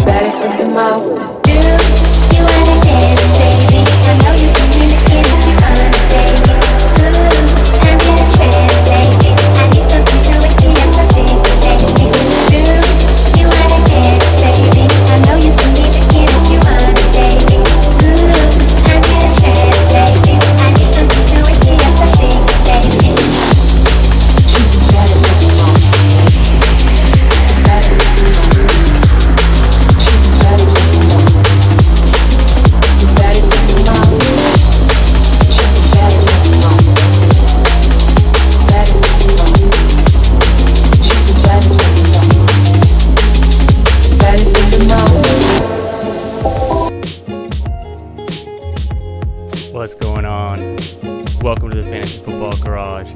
baddest in the mouth. Do you wanna dance, baby? I know you see me looking at you on the baby. Ooh, I'm in a trance, baby. I need something to wake me up, something to take me. Do you wanna dance, baby? I know you see me looking at you on the baby. Ooh, I'm in a trance, baby. I need something to wake me up, something to take me. She's the baddest in the mouth. What's going on? Welcome to the Fantasy Football Garage.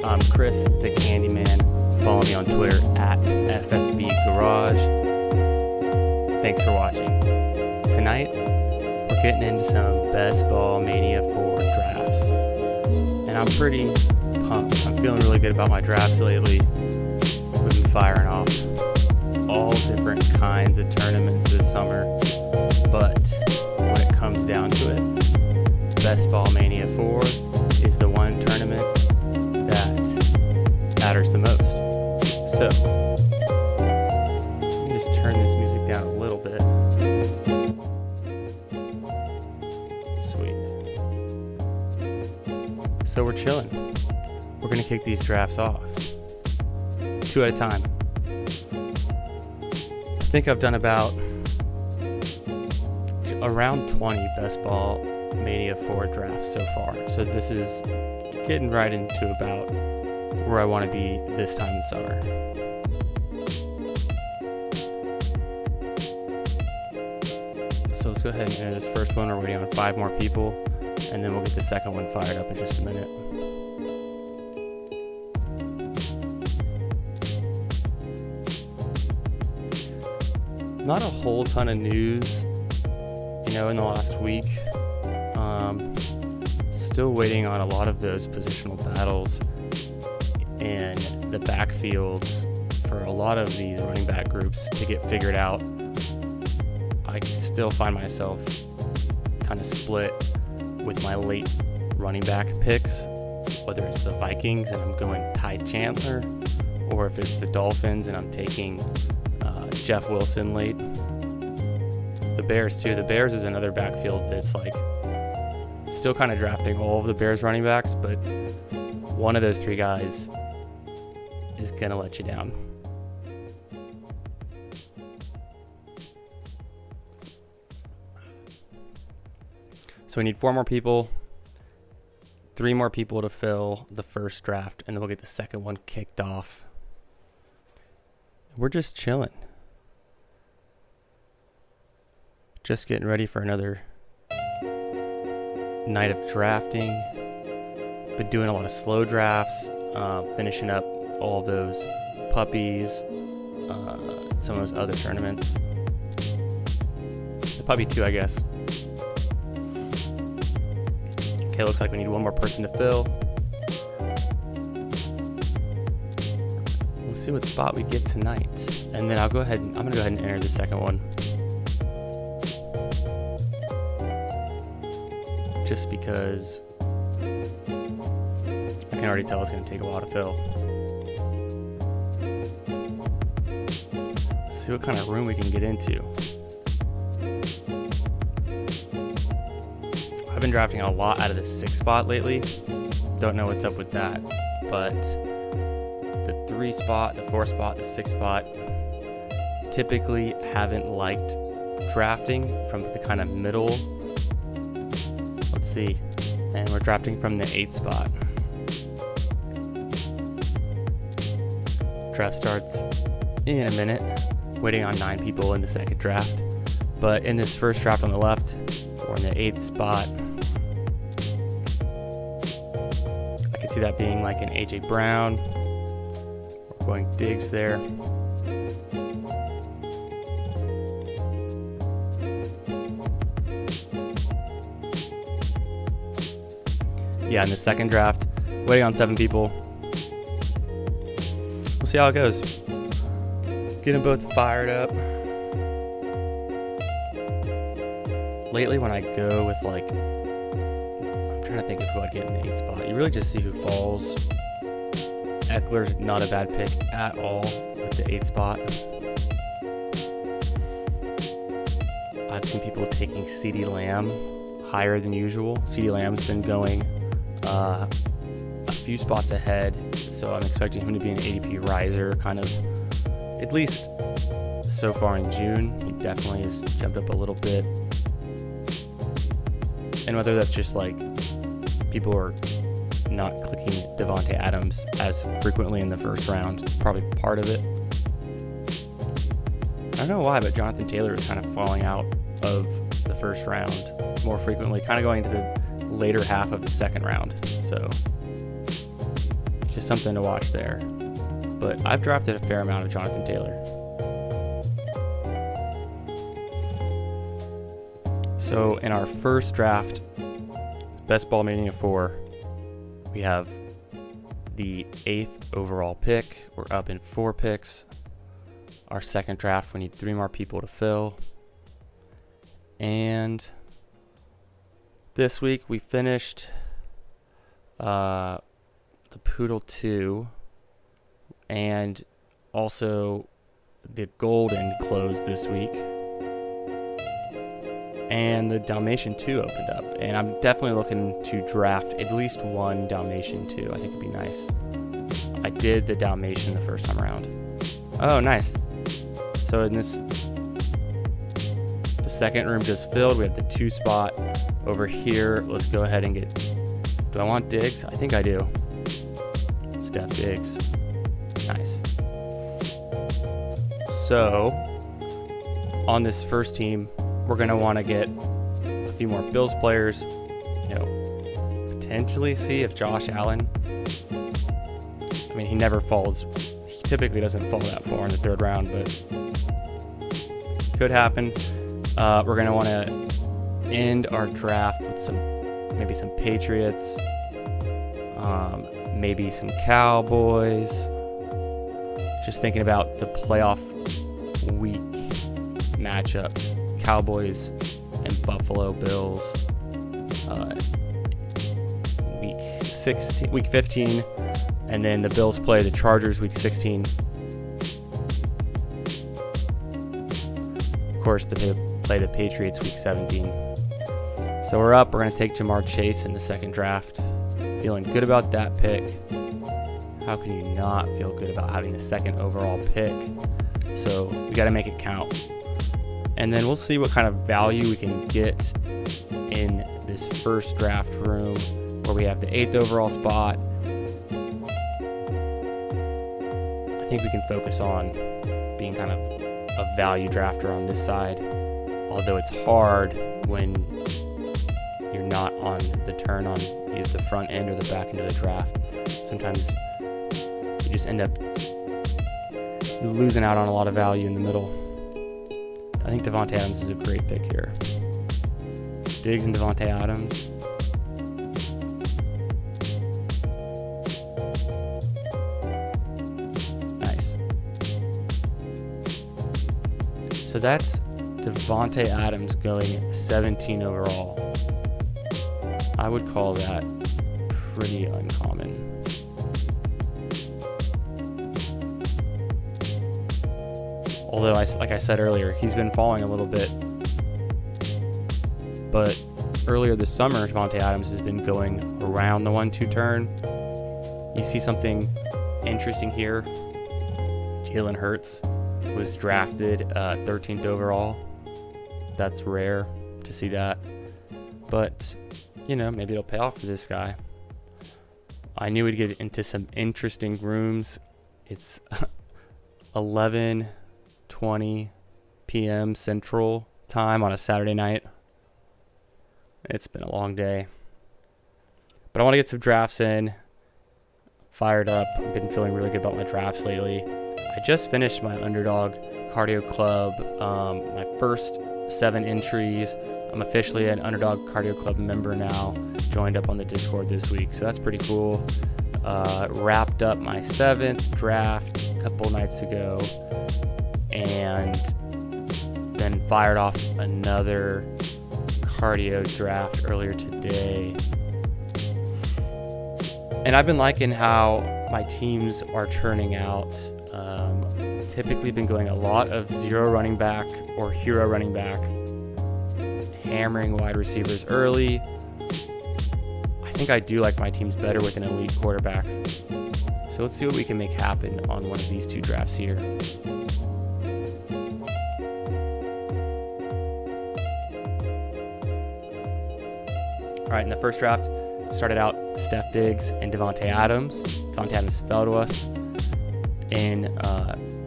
I'm Chris, the Candyman. Follow me on Twitter at FFB Garage. Thanks for watching. Tonight, we're getting into some best ball Mania 4 drafts. And I'm pretty pumped. I'm feeling really good about my drafts lately. We've been firing off all different kinds of tournaments this summer. But when it comes down to it, Best Ball Mania 4 is the one tournament that matters the most. So, let me just turn this music down a little bit. Sweet. So we're chilling. We're going to kick these drafts off. 2 at a time. I think I've done about around 20 Best Ball Mania 4 drafts so far. So this is getting right into about where I want to be this time in summer. So let's go ahead and enter this first one. We're waiting on 5 more people, and then we'll get the second one fired up in just a minute. Not a whole ton of news, in the last week. Still waiting on a lot of those positional battles in the backfields for a lot of these running back groups to get figured out. I still find myself kind of split with my late running back picks, whether it's the Vikings and I'm going Ty Chandler, or if it's the Dolphins and I'm taking Jeff Wilson late. The Bears too. The Bears is another backfield that's like still kind of drafting all of the Bears running backs, but one of those 3 guys is going to let you down. So we need 4 more people, 3 more people to fill the first draft, and then we'll get the second one kicked off. We're just chilling. Just getting ready for another night of drafting. Been doing a lot of slow drafts, finishing up all those puppies, some of those other tournaments. The puppy 2, I guess. Okay, looks like we need 1 more person to fill. Let's see what spot we get tonight, and then I'm gonna go ahead and enter the second one. Just because I can already tell it's going to take a while to fill. Let's see what kind of room we can get into. I've been drafting a lot out of the 6th spot lately. Don't know what's up with that, but the 3 spot, the 4 spot, the 6 spot, typically haven't liked drafting from the kind of middle. Let's see, and we're drafting from the 8th spot. Draft starts in a minute. Waiting on 9 people in the second draft, but in this first draft on the left, we're in the 8th spot. I can see that being like an AJ Brown. We're going Diggs there. Yeah, in the second draft, waiting on 7 people. We'll see how it goes. Get them both fired up. lately when I go with like, I'm trying to think of who I'd get in the 8 spot. You really just see who falls. Eckler's not a bad pick at all with the 8 spot. I've seen people taking CeeDee Lamb higher than usual. CeeDee Lamb's been going a few spots ahead, so I'm expecting him to be an ADP riser, kind of, at least so far in June. He definitely has jumped up a little bit. And whether that's just like people are not clicking Davante Adams as frequently in the first round, it's probably part of it. I don't know why, but Jonathan Taylor is kind of falling out of the first round more frequently, kind of going into the later half of the second round. So just something to watch there. But I've drafted a fair amount of Jonathan Taylor. So in our first draft, best ball meeting of 4, we have the 8th overall pick. We're up in 4 picks. Our second draft, we need 3 more people to fill. And this week we finished the Poodle 2, and also the Golden closed this week. And the Dalmatian 2 opened up. And I'm definitely looking to draft at least one Dalmatian 2. I think it'd be nice. I did the Dalmatian the first time around. Oh, nice. So in this, the second room just filled. We have the 2 spot over here. Let's go ahead and get, do I want Diggs? I think I do. Steph Diggs. Nice. So on this first team, we're going to want to get a few more Bills players, potentially see if Josh Allen, I mean, he never falls, he typically doesn't fall that far in the 3rd round, but could happen. We're going to want to end our draft with maybe some Patriots, maybe some Cowboys. Just thinking about the playoff week matchups. Cowboys and Buffalo Bills, week 15, and then the Bills play the Chargers week 16. Of course, they play the Patriots week 17. So we're up. We're going to take Jamar Chase in the second draft. Feeling good about that pick. How can you not feel good about having the second overall pick? So we got to make it count. And then we'll see what kind of value we can get in this first draft room where we have the 8th overall spot. I think we can focus on being kind of a value drafter on this side, although it's hard when you're not on the turn on either the front end or the back end of the draft. Sometimes you just end up losing out on a lot of value in the middle. I think Davante Adams is a great pick here. Diggs and Davante Adams. Nice. So that's Davante Adams going 17 overall. I would call that pretty uncommon. Although, like I said earlier, he's been falling a little bit. But earlier this summer, Davante Adams has been going around the 1-2 turn. You see something interesting here. Jalen Hurts was drafted 13th overall. That's rare to see that. But, maybe it'll pay off for this guy. I knew we'd get into some interesting rooms. It's 11:20 p.m. Central Time on a Saturday night. It's been a long day. But I want to get some drafts in. Fired up. I've been feeling really good about my drafts lately. I just finished my Underdog Cardio Club, my first 7 entries. I'm officially an Underdog Cardio Club member now. Joined up on the Discord this week, so that's pretty cool. Wrapped up my 7th draft a couple nights ago, and then fired off another cardio draft earlier today. And I've been liking how my teams are turning out. Typically been going a lot of zero running back or hero running back, hammering wide receivers early. I think I do like my teams better with an elite quarterback. So let's see what we can make happen on one of these two drafts here. All right, in the first draft, started out Steph Diggs and Devontae Adams. Devontae Adams fell to us in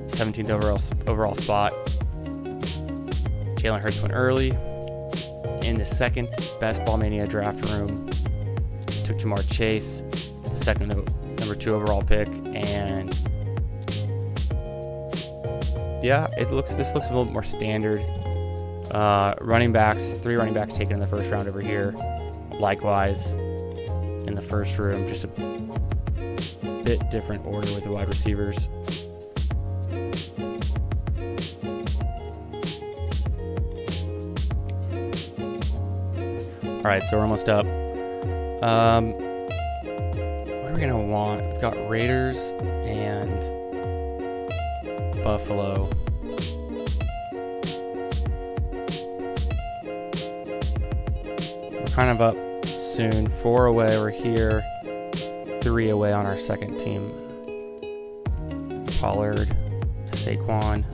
17th overall spot. Jalen Hurts went early. In the second best Ball Mania draft room, took Jamar Chase, the second number 2 overall pick, and yeah, this looks a little more standard. Running backs, 3 running backs taken in the first round over here. Likewise, in the first room, just a bit different order with the wide receivers. All right, so we're almost up. What are we gonna want? We've got Raiders and Buffalo. We're kind of up soon. 4 away, we're here. 3 away on our second team. Pollard, Saquon.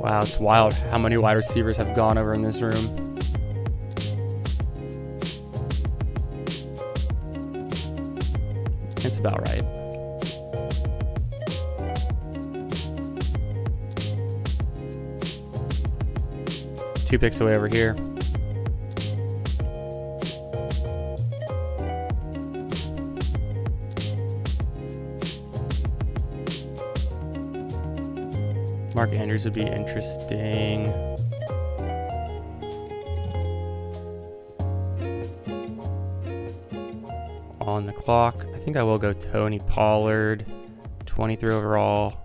Wow, it's wild how many wide receivers have gone over in this room. It's about right. Two picks away over here. Mark Andrews would be interesting. On the clock, I think I will go Tony Pollard, 23 overall.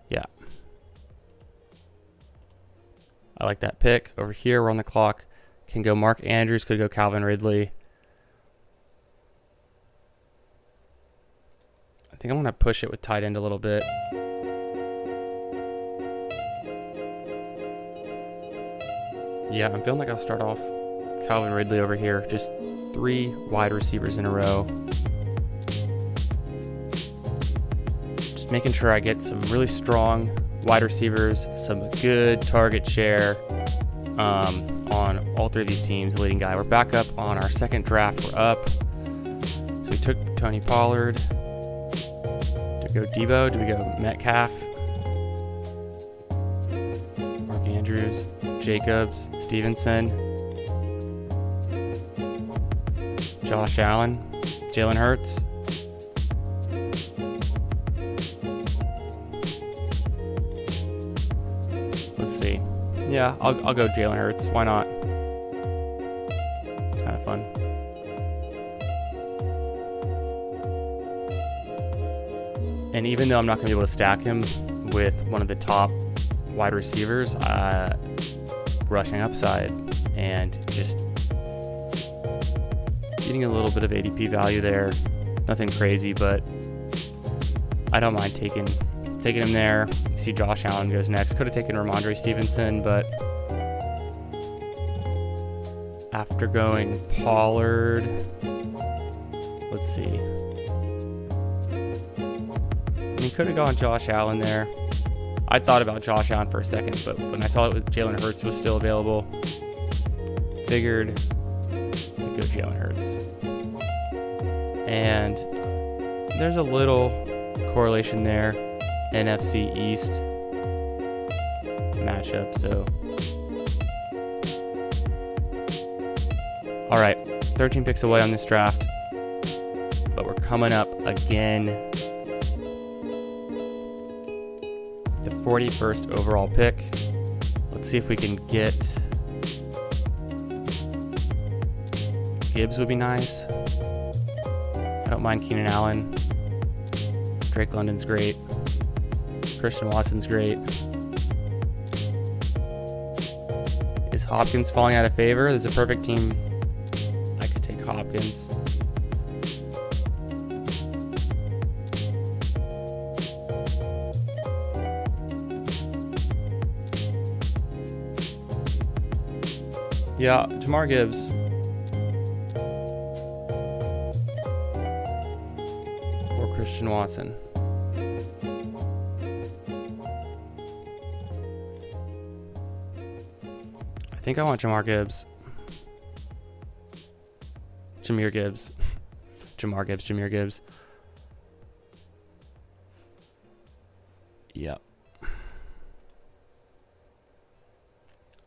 Yeah. I like that pick. Over here, we're on the clock. Can go Mark Andrews, could go Calvin Ridley. I think I'm going to push it with tight end a little bit. Yeah, I'm feeling like I'll start off Calvin Ridley over here. Just 3 wide receivers in a row. Just making sure I get some really strong wide receivers, some good target share on all 3 of these teams. The leading guy. We're back up on our second draft. We're up. So we took Tony Pollard. Do we go Debo? Do we go Metcalf? Mark Andrews, Jacobs, Stevenson, Josh Allen, Jalen Hurts. Let's see. Yeah, I'll go Jalen Hurts. Why not? It's kind of fun. And even though I'm not going to be able to stack him with one of the top wide receivers, rushing upside and just getting a little bit of ADP value there. Nothing crazy, but I don't mind taking him there. You see Josh Allen goes next. Could have taken Ramondre Stevenson, but after going Pollard, let's see. I mean, could have gone Josh Allen there. I thought about Josh Allen for a second, but when I saw it with Jalen Hurts was still available, figured I'd go Jalen Hurts. And there's a little correlation there, NFC East matchup. So, all right, 13 picks away on this draft, but we're coming up again. The 41st overall pick. Let's see if we can get Gibbs would be nice. I don't mind Keenan Allen. Drake London's great. Christian Watson's great. Is Hopkins falling out of favor? There's a perfect team. I could take Hopkins. Yeah, Jamar Gibbs. Or Christian Watson. I think I want Jamar Gibbs. Jahmyr Gibbs. Jamar Gibbs, Jahmyr Gibbs. Yep.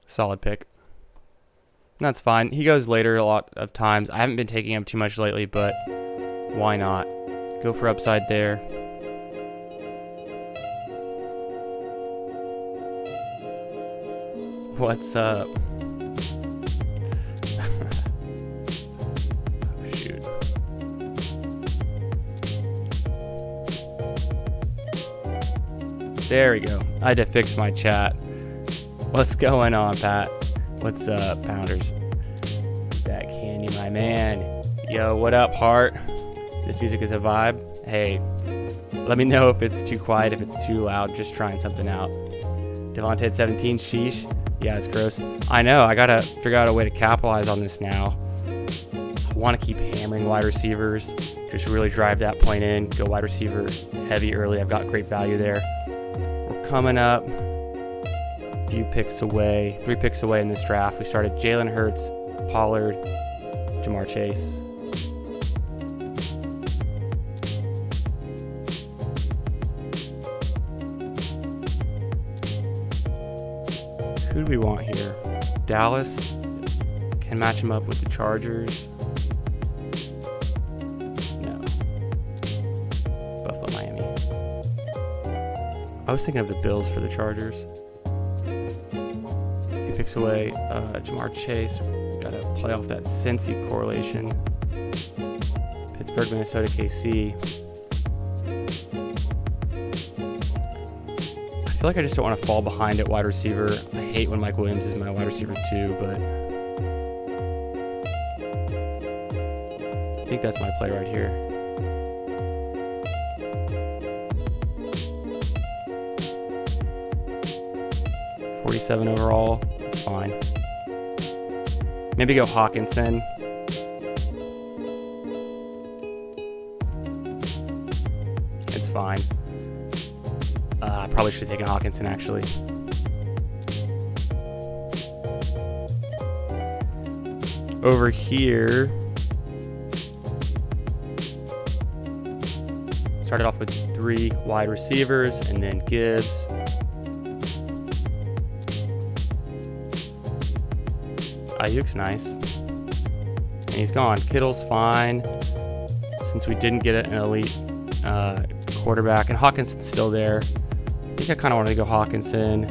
Solid pick. That's fine. He goes later a lot of times. I haven't been taking him too much lately, but why not? Go for upside there. What's up? Shoot. There we go. I had to fix my chat. What's going on, Pat? What's up, Pounders? That Candy, my man. Yo, what up, Heart? This music is a vibe. Hey, let me know if it's too quiet, if it's too loud. Just trying something out. Devontae at 17, sheesh. Yeah, it's gross. I know, I gotta figure out a way to capitalize on this now. I want to keep hammering wide receivers. Just really drive that point in. Go wide receiver heavy early. I've got great value there. We're coming up. Few picks away, 3 picks away in this draft. We started Jalen Hurts, Pollard, Jamar Chase. Who do we want here? Dallas can match him up with the Chargers. No. Buffalo, Miami. I was thinking of the Bills for the Chargers. Picks away Jamar Chase. We gotta play off that Cincy correlation. Pittsburgh, Minnesota, KC. I feel like I just don't want to fall behind at wide receiver. I hate when Mike Williams is my wide receiver too, but I think that's my play right here. $47 overall. Fine. Maybe go Hawkinson. It's fine. I probably should have taken Hawkinson actually. Over here, started off with 3 wide receivers and then Gibbs. Ayuk's nice. And he's gone. Kittle's fine. Since we didn't get an elite quarterback. And Hawkinson's still there. I think I kind of wanted to go Hawkinson.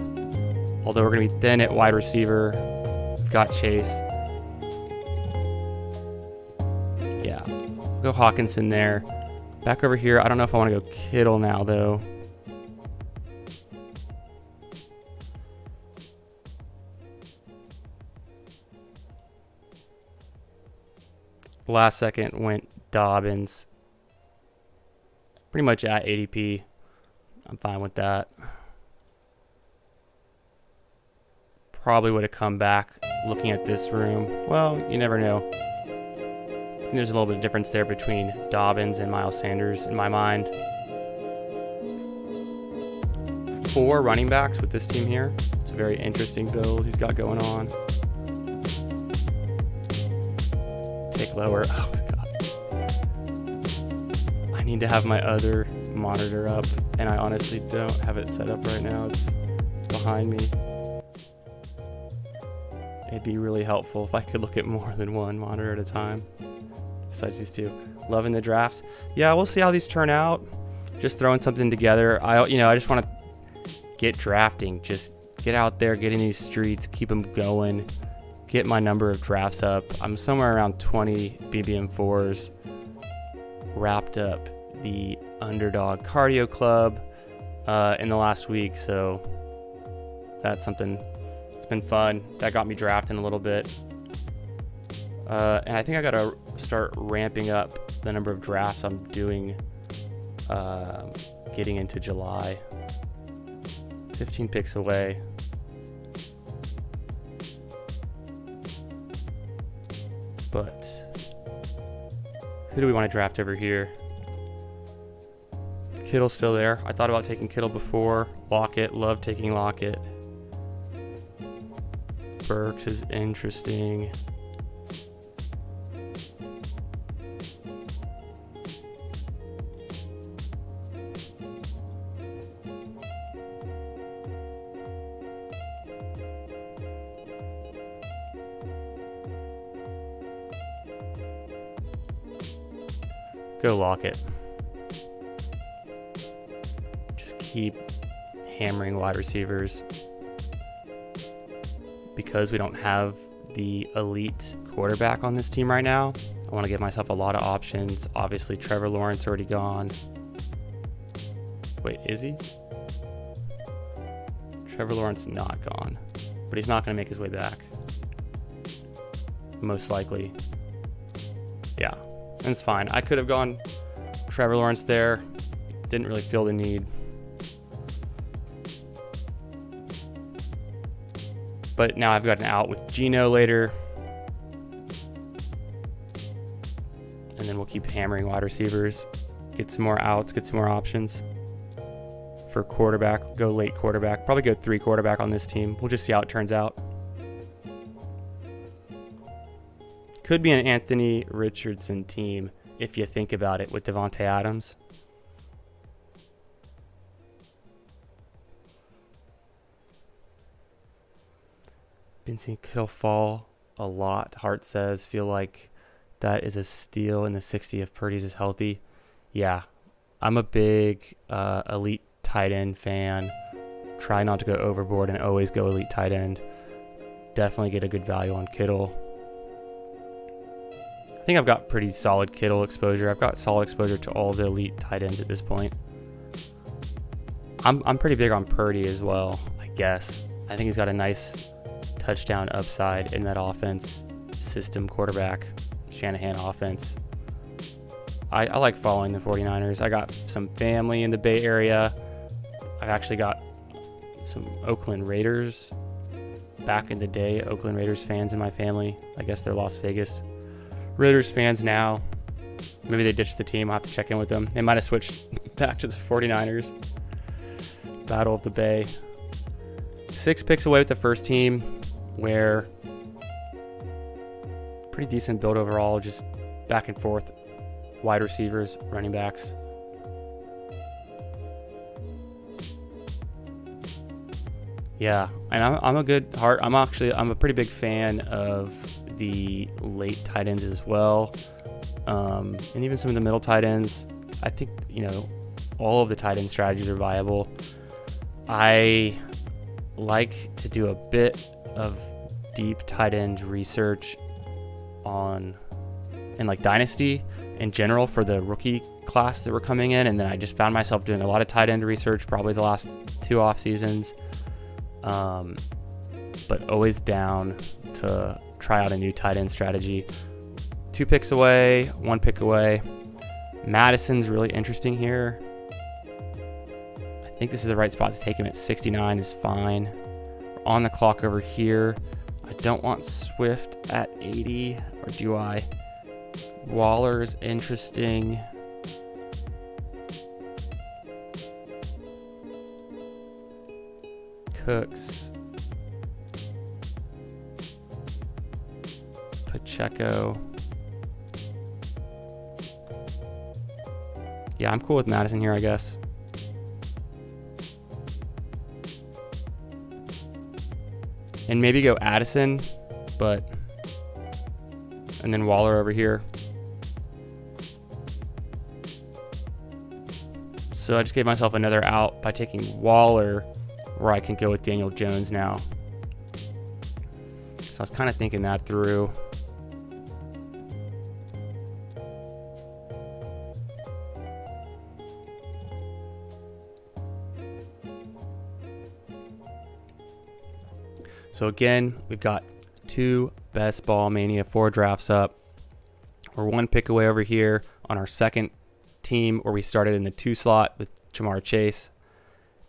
Although we're going to be thin at wide receiver. We've got Chase. Yeah. Go Hawkinson there. Back over here. I don't know if I want to go Kittle now, though. Last second went Dobbins. Pretty much at ADP. I'm fine with that. Probably would have come back looking at this room. Well, you never know. I think there's a little bit of difference there between Dobbins and Miles Sanders in my mind. 4 running backs with this team here. It's a very interesting build he's got going on. Take lower. Oh, God. I need to have my other monitor up, and I honestly don't have it set up right now. It's behind me. It'd be really helpful if I could look at more than one monitor at a time besides these 2. Loving the drafts. Yeah, we'll see how these turn out. Just throwing something together. I just want to get drafting. Just get out there, get in these streets, keep them going. Get my number of drafts up. I'm somewhere around 20 BBM4s wrapped up the Underdog Cardio Club in the last week, so that's something. It's been fun. That got me drafting a little bit. And I think I gotta start ramping up the number of drafts I'm doing getting into July. 15 picks away. But who do we want to draft over here? Kittle's still there. I thought about taking Kittle before. Lockett, love taking Lockett. Burks is interesting. Go Lockett. Just keep hammering wide receivers. Because we don't have the elite quarterback on this team right now, I want to give myself a lot of options. Obviously, Trevor Lawrence already gone. Wait, is he? Trevor Lawrence not gone. But he's not going to make his way back. Most likely. Yeah. And it's fine. I could have gone Trevor Lawrence there. Didn't really feel the need. But now I've got an out with Geno later. And then we'll keep hammering wide receivers. Get some more outs, get some more options. For quarterback, go late quarterback. Probably go 3 quarterback on this team. We'll just see how it turns out. Could be an Anthony Richardson team if you think about it with Devontae Adams. Been seeing Kittle fall a lot. Hart says, feel like that is a steal in the 60 if Purdy's is healthy. Yeah, I'm a big elite tight end fan. Try not to go overboard and always go elite tight end. Definitely get a good value on Kittle. I think I've got pretty solid Kittle exposure. I've got solid exposure to all the elite tight ends at this point. I'm pretty big on Purdy as well, I guess. I think he's got a nice touchdown upside in that offense system quarterback, Shanahan offense. I like following the 49ers. I got some family in the Bay Area. I've actually got some Oakland Raiders. Back in the day, Oakland Raiders fans in my family. I guess they're Las Vegas Raiders fans now. Maybe they ditched the team. I'll have to check in with them. They might have switched back to the 49ers. Battle of the Bay. 6 picks away with the first team, where pretty decent build overall, just back and forth. Wide receivers, running backs. Yeah, and I'm a good heart. I'm a pretty big fan of the late tight ends as well, and even some of the middle tight ends. I think all of the tight end strategies are viable. I like to do a bit of deep tight end research in like Dynasty in general for the rookie class that were coming in, and then I just found myself doing a lot of tight end research probably the last 2 off seasons. But always down to try out a new tight end strategy. 2 picks away, 1 pick away. Madison's really interesting here. I think this is the right spot to take him at 69 is fine. We're on the clock over here. I don't want Swift at 80, or do I? Waller's interesting. Cooks. Pacheco. Yeah, I'm cool with Madison here, I guess. And maybe go Addison, and then Waller over here. So I just gave myself another out by taking Waller, where I can go with Daniel Jones now. So I was kind of thinking that through. So again, we've got 2 best ball Mania 4 drafts up. We're 1 pick away over here on our second team where we started in the 2 slot with Jamar Chase.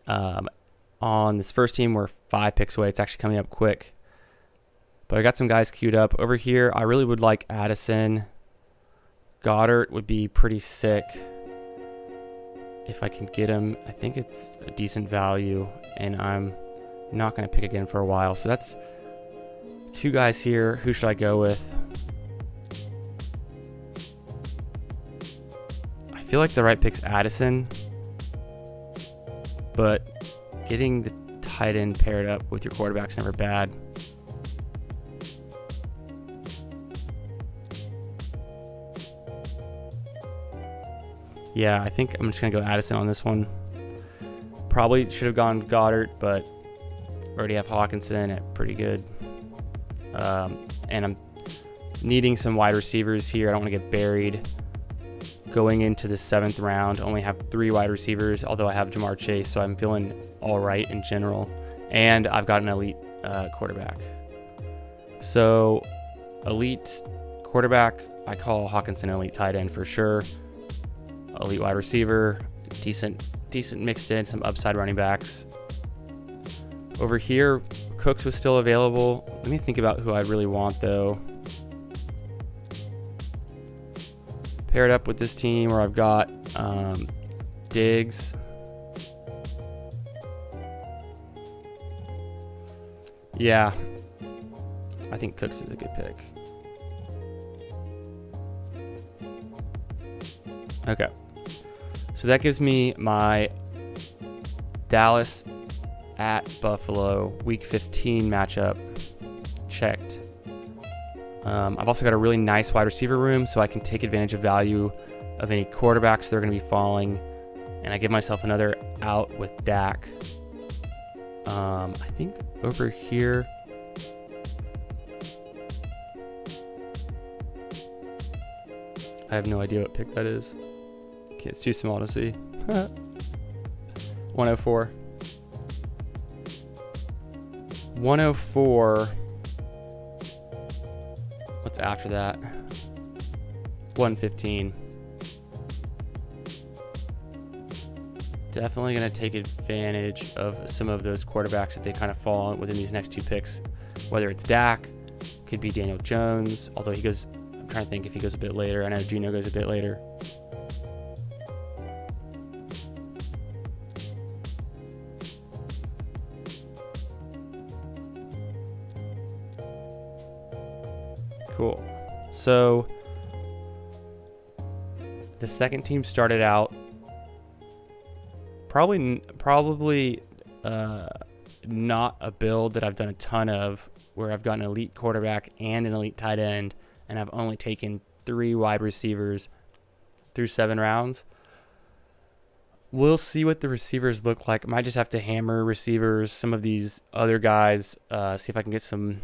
On this first team, we're 5 picks away. It's actually coming up quick. But I got some guys queued up. Over here, I really would like Addison. Goddard would be pretty sick if I can get him. I think it's a decent value, and I'm not going to pick again for a while. So that's 2 guys here. Who should I go with? I feel like the right pick's Addison, but getting the tight end paired up with your quarterback's never bad. Yeah, I think I'm just going to go Addison on this one. Probably should have gone Goddard, but already have Hawkinson at pretty good. And I'm needing some wide receivers here. I don't want to get buried. Going into the 7th round, only have 3 wide receivers, although I have Jamar Chase, so I'm feeling all right in general. And I've got an elite quarterback. So, elite quarterback, I call Hawkinson an elite tight end for sure. Elite wide receiver, decent mixed in, some upside running backs. Over here, Cooks was still available. Let me think about who I really want, though. Paired up with this team where I've got Diggs. Yeah, I think Cooks is a good pick. Okay, so that gives me my Dallas at Buffalo Week 15 matchup checked. I've also got a really nice wide receiver room, so I can take advantage of value of any quarterbacks that are going to be falling, and I give myself another out with Dak. I think over here, I have no idea what pick that is. Okay, it's too small to see. 104. 104. What's after that? 115. Definitely going to take advantage of some of those quarterbacks if they kind of fall within these next 2 picks. Whether it's Dak, could be Daniel Jones, although he goes, I'm trying to think if he goes a bit later. I know Gino goes a bit later. Cool. So the second team started out probably not a build that I've done a ton of, where I've got an elite quarterback and an elite tight end, and I've only taken 3 wide receivers through 7 rounds. We'll see what the receivers look like. I might just have to hammer receivers, some of these other guys, see if I can get some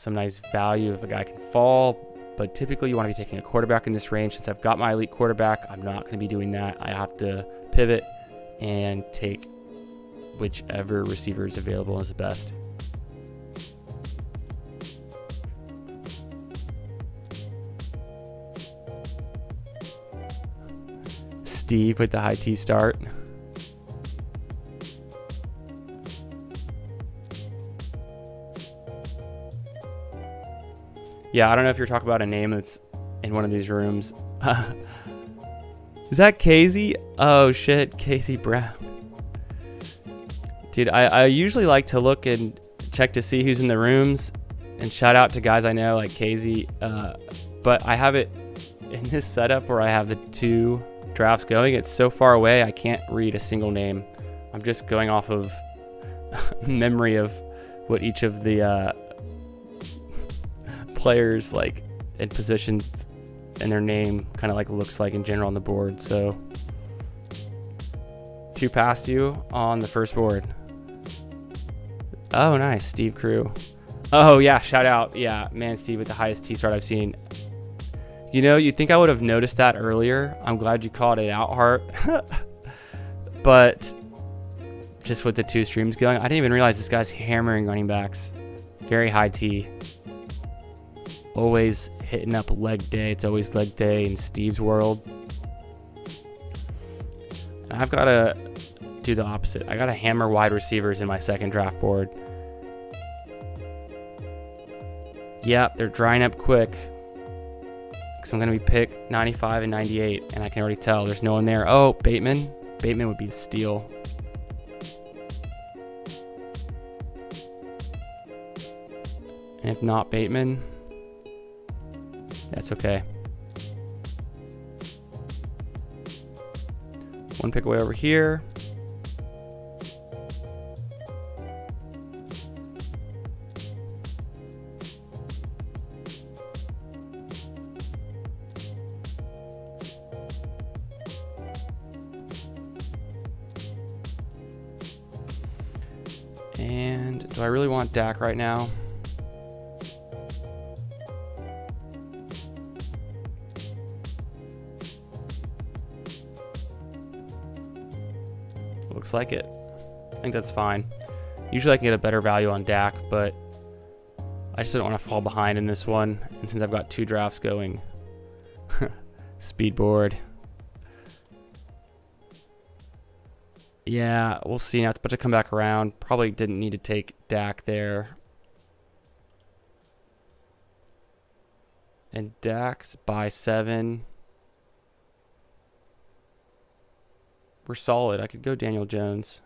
nice value if a guy can fall. But typically you want to be taking a quarterback in this range. Since I've got my elite quarterback, I'm not going to be doing that. I have to pivot and take whichever receiver is available and is the best. Steve with the high T start. Yeah, I don't know if you're talking about a name that's in one of these rooms. Is that Casey? Oh shit, Casey Brown. Dude, I usually like to look and check to see who's in the rooms and shout out to guys I know like Casey. But I have it in this setup where I have the 2 drafts going. It's so far away I can't read a single name. I'm just going off of memory of what each of the players like in positions and their name kind of like looks like in general on the board. So 2 past you on the first board. Oh nice, Steve Crew. Oh yeah, shout out. Yeah, man, Steve with the highest T start I've seen. You know, you'd think I would have noticed that earlier. I'm glad you called it out, Hart. But just with the 2 streams going. I didn't even realize this guy's hammering running backs. Very high T. Always hitting up leg day. It's always leg day in Steve's world. And I've got to do the opposite. I got to hammer wide receivers in my second draft board. Yep, they're drying up quick. So I'm going to be pick 95 and 98, and I can already tell there's no one there. Oh, Bateman. Bateman would be a steal. And if not Bateman, that's okay. One pick away over here. And do I really want Dak right now? Looks like it. I think that's fine. Usually I can get a better value on Dak, but I just don't want to fall behind in this one. And since I've got 2 drafts going, speed board. Yeah, we'll see now. It's about to come back around. Probably didn't need to take Dak there. And Dak's by 7. We're solid. I could go Daniel Jones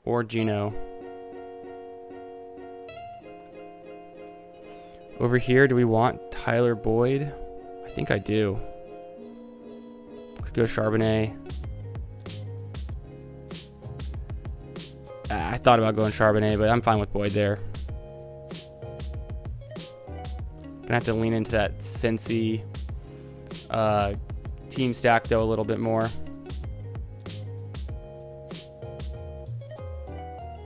or Geno. Over here, do we want Tyler Boyd? I think I do. Could go Charbonnet. I thought about going Charbonnet, but I'm fine with Boyd there. Gonna have to lean into that Cincy team stack though a little bit more.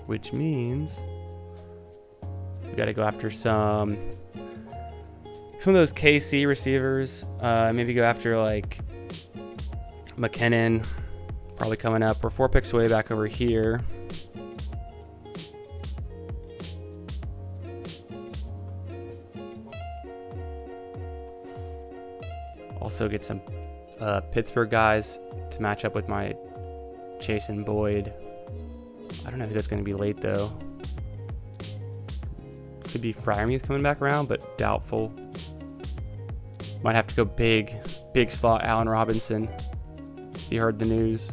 Which means we got to go after some of those KC receivers. Maybe go after like McKinnon, probably coming up. We're 4 picks away back over here. Also get some Pittsburgh guys to match up with my Chase and Boyd. I don't know who that's going to be late, though. Could be Freiermuth coming back around, but doubtful. Might have to go big slot Allen Robinson. If you heard the news.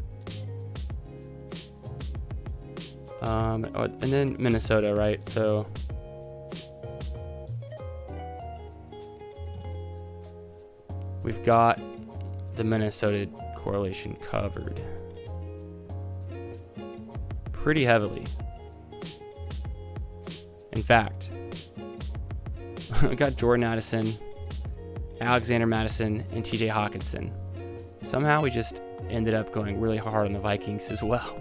And then Minnesota, right? So we've got the Minnesota correlation covered pretty heavily. In fact, we got Jordan Addison, Alexander Madison, and TJ Hawkinson. Somehow we just ended up going really hard on the Vikings as well.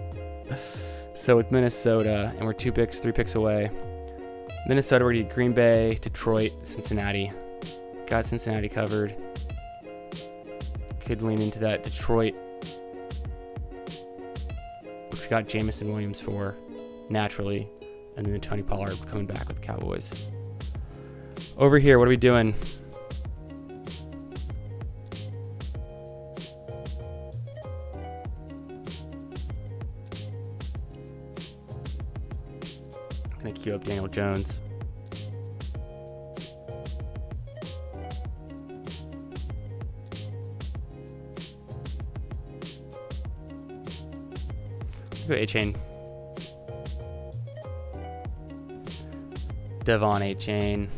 So with Minnesota, and we're 3 picks away. Minnesota, we're going to get Green Bay, Detroit, Cincinnati. Got Cincinnati covered. Could lean into that Detroit, which we got Jamison Williams for, naturally. And then Tony Pollard coming back with the Cowboys. Over here, what are we doing? I'm going to queue up Daniel Jones. Let's go A-Chain. Devon A-Chain.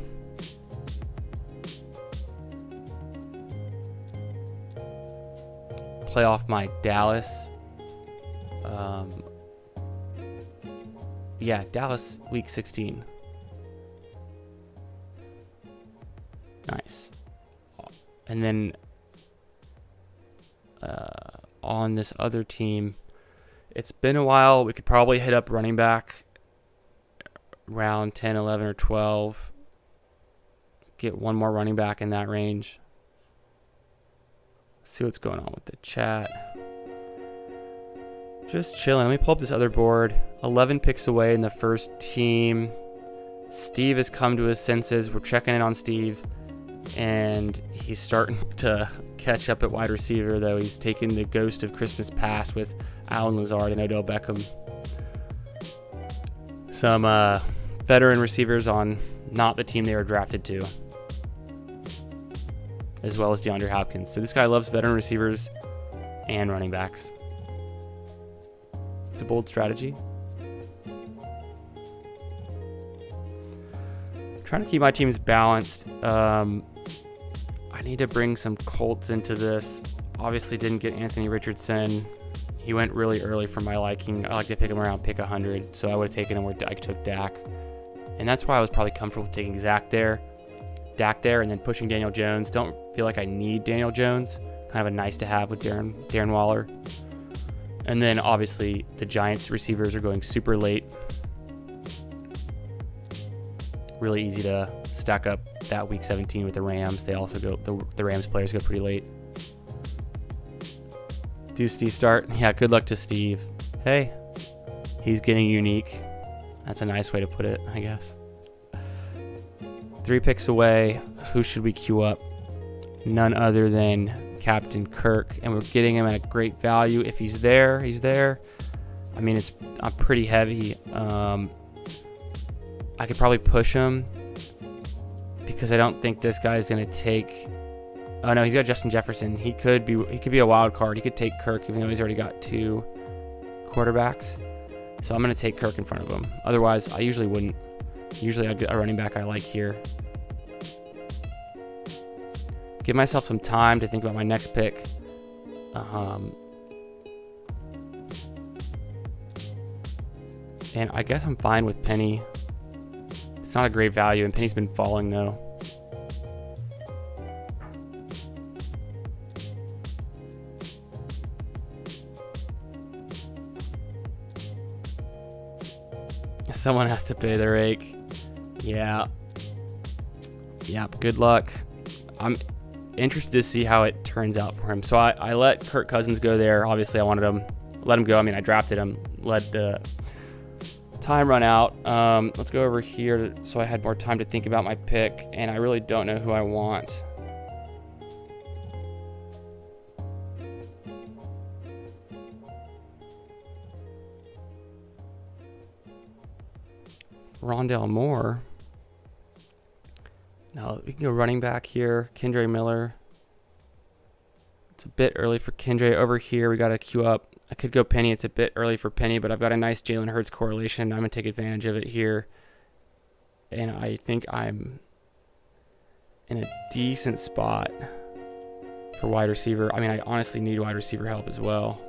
Play off my Dallas. Yeah, Dallas week 16. Nice. And then on this other team, it's been a while. We could probably hit up running back round 10, 11, or 12. Get one more running back in that range. See what's going on with the chat. Just chilling. Let me pull up this other board. 11 picks away in the first team. Steve has come to his senses. We're checking in on Steve. And he's starting to catch up at wide receiver, though. He's taken the ghost of Christmas past with Alan Lazard and Odell Beckham. Some veteran receivers on not the team they were drafted to, as well as DeAndre Hopkins. So this guy loves veteran receivers and running backs. It's a bold strategy. Trying to keep my teams balanced. I need to bring some Colts into this. Obviously didn't get Anthony Richardson. He went really early for my liking. I like to pick him around pick 100, so I would have taken him where I took Dak. And that's why I was probably comfortable taking Dak there, and then pushing Daniel Jones. Don't feel like I need Daniel Jones. Kind of a nice to have with Darren Waller. And then obviously the Giants receivers are going super late. Really easy to stack up that week 17 with the Rams. They also go, the Rams players go pretty late. Do Steve start? Yeah, good luck to Steve. Hey, he's getting unique. That's a nice way to put it, I guess. 3 picks away. Who should we queue up? None other than Captain Kirk, and we're getting him at great value. If he's there, he's there. I mean, I'm pretty heavy. I could probably push him because I don't think this guy's gonna take. Oh no, he's got Justin Jefferson. He could be a wild card. He could take Kirk, even though he's already got 2 quarterbacks. So I'm gonna take Kirk in front of him. Otherwise, I usually wouldn't. Usually I'd get a running back I like here. Give myself some time to think about my next pick. And I guess I'm fine with Penny. It's not a great value, and Penny's been falling though. Someone has to pay the rake. Yeah. Good luck. I'm interested to see how it turns out for him. So I let Kirk Cousins go there. Obviously, I wanted him. Let him go. I mean, I drafted him. Let the time run out. Let's go over here so I had more time to think about my pick, and I really don't know who I want. Rondale Moore. No, we can go running back here. Kendre Miller. It's a bit early for Kendre. Over here, we got to queue up. I could go Penny. It's a bit early for Penny, but I've got a nice Jalen Hurts correlation. I'm going to take advantage of it here. And I think I'm in a decent spot for wide receiver. I mean, I honestly need wide receiver help as well.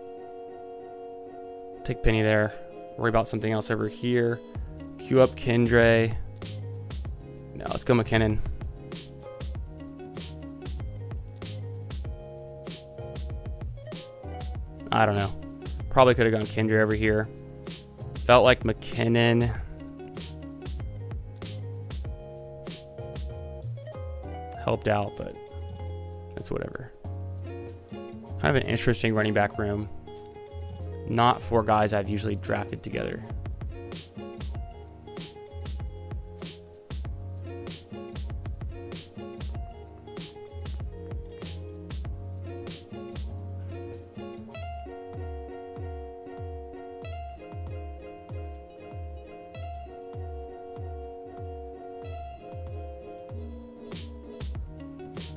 Take Penny there. Worry about something else over here. Queue up Kendre. No, let's go McKinnon. I don't know. Probably could have gone Kendre over here. Felt like McKinnon. Helped out, but that's whatever. Kind of an interesting running back room. Not 4 guys I've usually drafted together.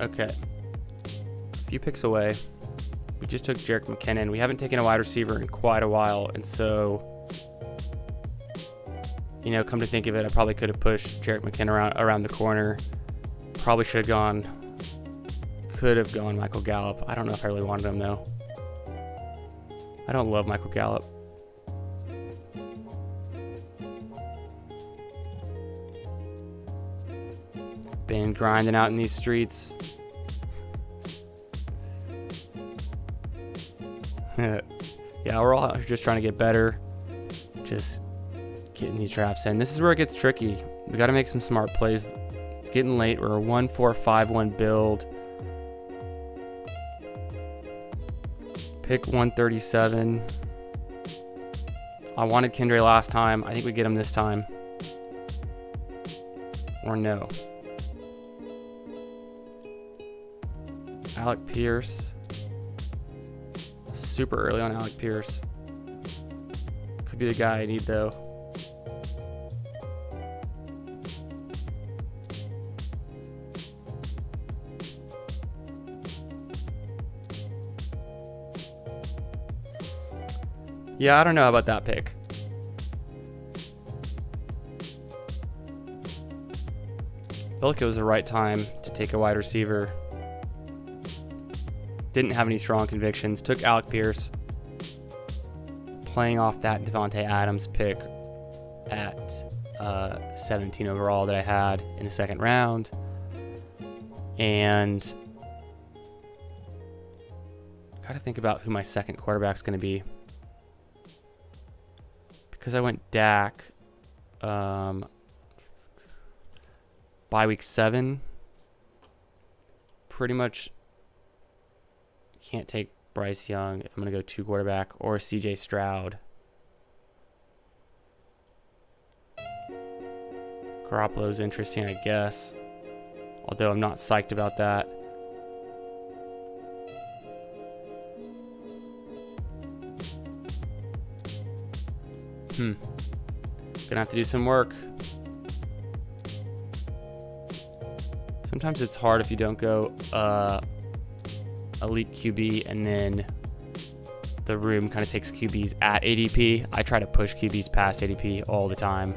Okay, a few picks away. We just took Jerick McKinnon. We haven't taken a wide receiver in quite a while, and so, you know, come to think of it, I probably could have pushed Jerick McKinnon around the corner. Probably could have gone Michael Gallup. I don't know if I really wanted him though. I don't love Michael Gallup. Been grinding out in these streets. Yeah, we're all just trying to get better. Just getting these drafts in. This is where it gets tricky. We got to make some smart plays. It's getting late. We're a 1-4-5-1 build. Pick 137. I wanted Kendre last time. I think we get him this time. Or no. Alec Pierce. Super early on Alec Pierce. Could be the guy I need though. Yeah, I don't know about that pick. I feel like it was the right time to take a wide receiver. Didn't have any strong convictions. Took Alec Pierce. Playing off that Devontae Adams pick at 17 overall that I had in the second round. And I got to think about who my second quarterback's going to be. Because I went Dak by week 7. Pretty much can't take Bryce Young if I'm going to go 2 quarterback or CJ Stroud. Garoppolo's interesting, I guess. Although I'm not psyched about that. Gonna have to do some work. Sometimes it's hard if you don't go elite QB and then the room kind of takes QBs at ADP. I try to push QBs past ADP all the time.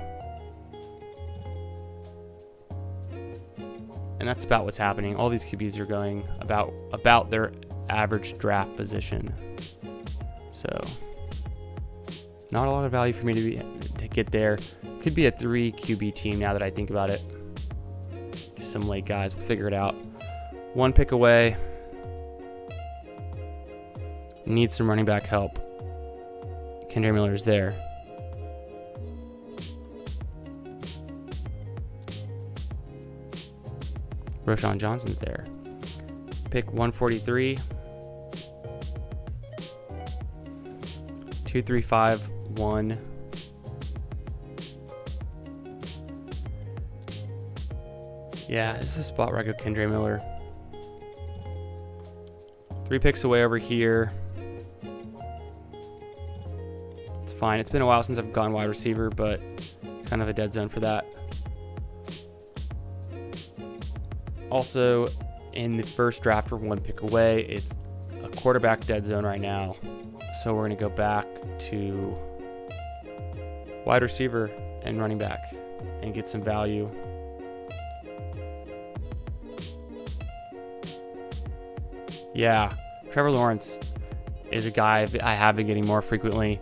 And that's about what's happening. All these QBs are going about their average draft position. So not a lot of value for me to get there. Could be a 3 QB team now that I think about it. Just some late guys. We'll figure it out. 1 pick away. Need some running back help. Kendre Miller's there. Roshan Johnson's there. Pick 143. 2, 3, 5, 1. Yeah, this is a spot where I go Kendre Miller. 3 picks away over here. It's fine. It's been a while since I've gone wide receiver, but it's kind of a dead zone for that. Also, in the first draft, we're 1 pick away. It's a quarterback dead zone right now. So we're going to go back to wide receiver and running back and get some value. Yeah, Trevor Lawrence is a guy I have been getting more frequently,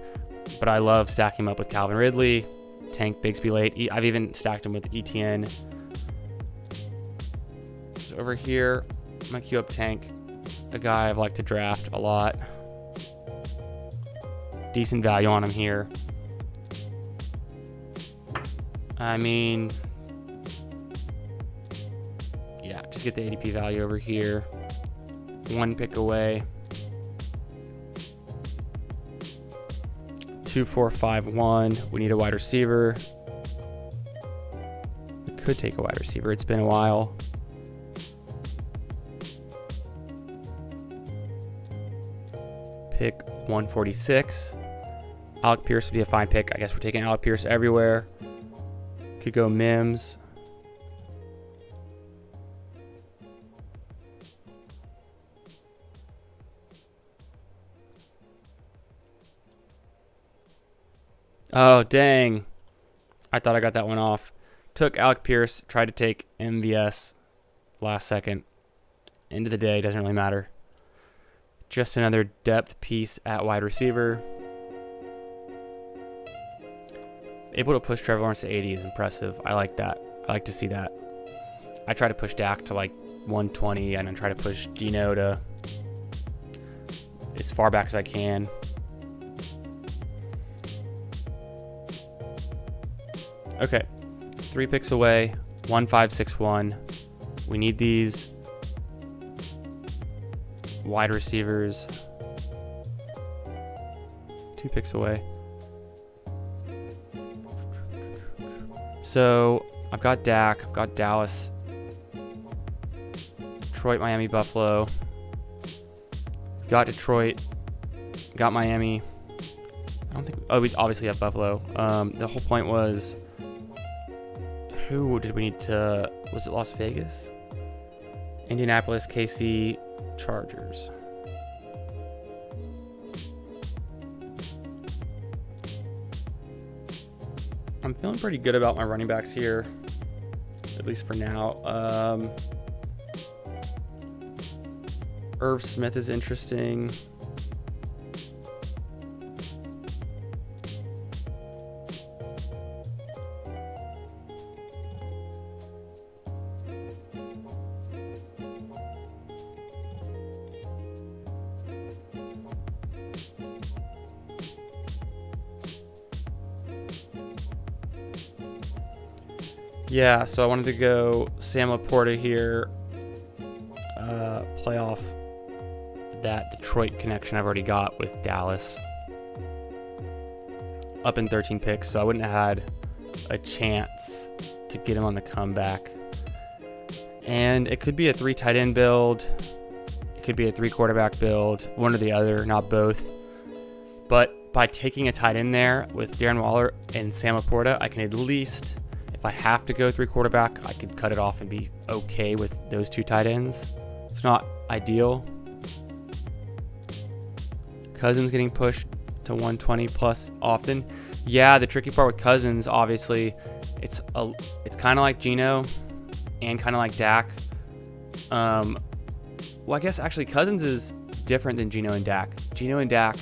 but I love stacking him up with Calvin Ridley, Tank Bigsby late. I've even stacked him with ETN. So over here, I'm going to queue up Tank, a guy I've liked to draft a lot. Decent value on him here. I mean, yeah, just get the ADP value over here. 1 pick away. 2, 4, 5, 1. We need a wide receiver. We could take a wide receiver. It's been a while. Pick 146. Alec Pierce would be a fine pick. I guess we're taking Alec Pierce everywhere. Could go Mims. Oh, dang. I thought I got that one off. Took Alec Pierce, tried to take MVS last second. End of the day, doesn't really matter. Just another depth piece at wide receiver. Able to push Trevor Lawrence to 80 is impressive. I like that. I like to see that. I try to push Dak to like 120 and then try to push Geno to as far back as I can. Okay, 3 picks away, 1, 5, 6, 1. We need these wide receivers. 2 picks away. So I've got Dak, I've got Dallas, Detroit, Miami, Buffalo. Got Detroit, got Miami. I don't think. Oh, we obviously have Buffalo. The whole point was, who did we need to? Was it Las Vegas? Indianapolis, KC, Chargers. I'm feeling pretty good about my running backs here, at least for now. Irv Smith is interesting. Yeah, so I wanted to go Sam Laporta here, play off that Detroit connection I've already got with Dallas. Up in 13 picks, so I wouldn't have had a chance to get him on the comeback. And it could be a 3 tight end build. It could be a 3 quarterback build, one or the other, not both. But by taking a tight end there with Darren Waller and Sam Laporta, I can at least, if I have to go 3 quarterback, I could cut it off and be okay with those 2 tight ends. It's not ideal. Cousins getting pushed to 120 plus often. Yeah, the tricky part with Cousins, obviously, it's kind of like Geno and kind of like Dak. Well, I guess actually Cousins is different than Geno and Dak. Geno and Dak,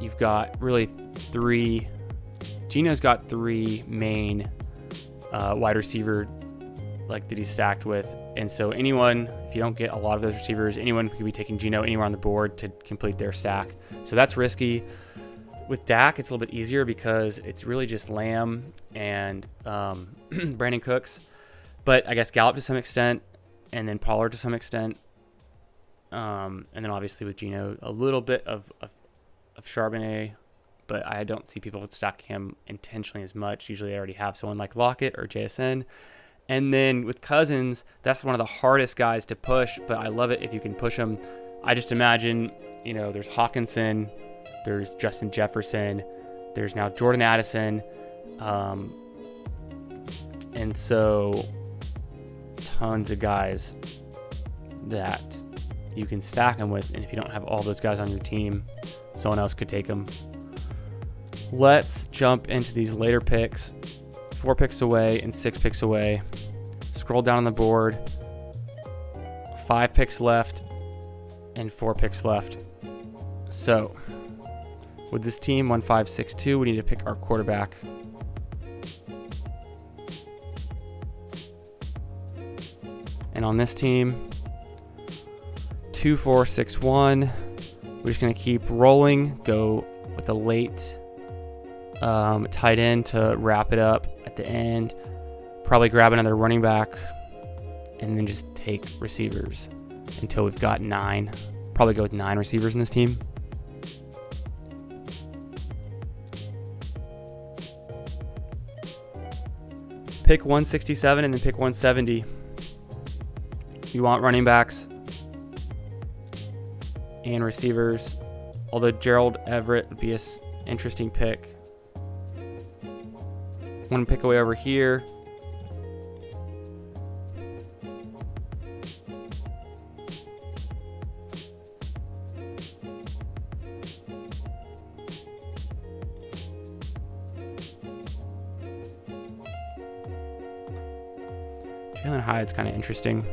you've got really 3. Geno's got 3 main wide receiver that he's stacked with, and so anyone, if you don't get a lot of those receivers, anyone could be taking Geno anywhere on the board to complete their stack. So that's risky. With Dak, it's a little bit easier because it's really just Lamb and Brandon Cooks, but I guess Gallup to some extent, and then Pollard to some extent, and then obviously with Geno a little bit of Charbonnet. But I don't see people stacking him intentionally as much. Usually they already have someone like Lockett or JSN. And then with Cousins, that's one of the hardest guys to push, but I love it if you can push him. I just imagine, there's Hawkinson, there's Justin Jefferson, there's now Jordan Addison. And so tons of guys that you can stack him with. And if you don't have all those guys on your team, someone else could take them. Let's jump into these later picks, 4 picks away and 6 picks away. Scroll down on the board, 5 picks left and 4 picks left. So with this team, 1, 5, 6, 2, we need to pick our quarterback. And on this team, 2, 4, 6, 1, we're just going to keep rolling, go with a late tight end to wrap it up at the end. Probably grab another running back and then just take receivers until we've got 9. Probably go with 9 receivers in this team. Pick 167 and then pick 170. You want running backs and receivers, although Gerald Everett would be an interesting pick. One pick away over here. Jalen Hyde's kind of interesting.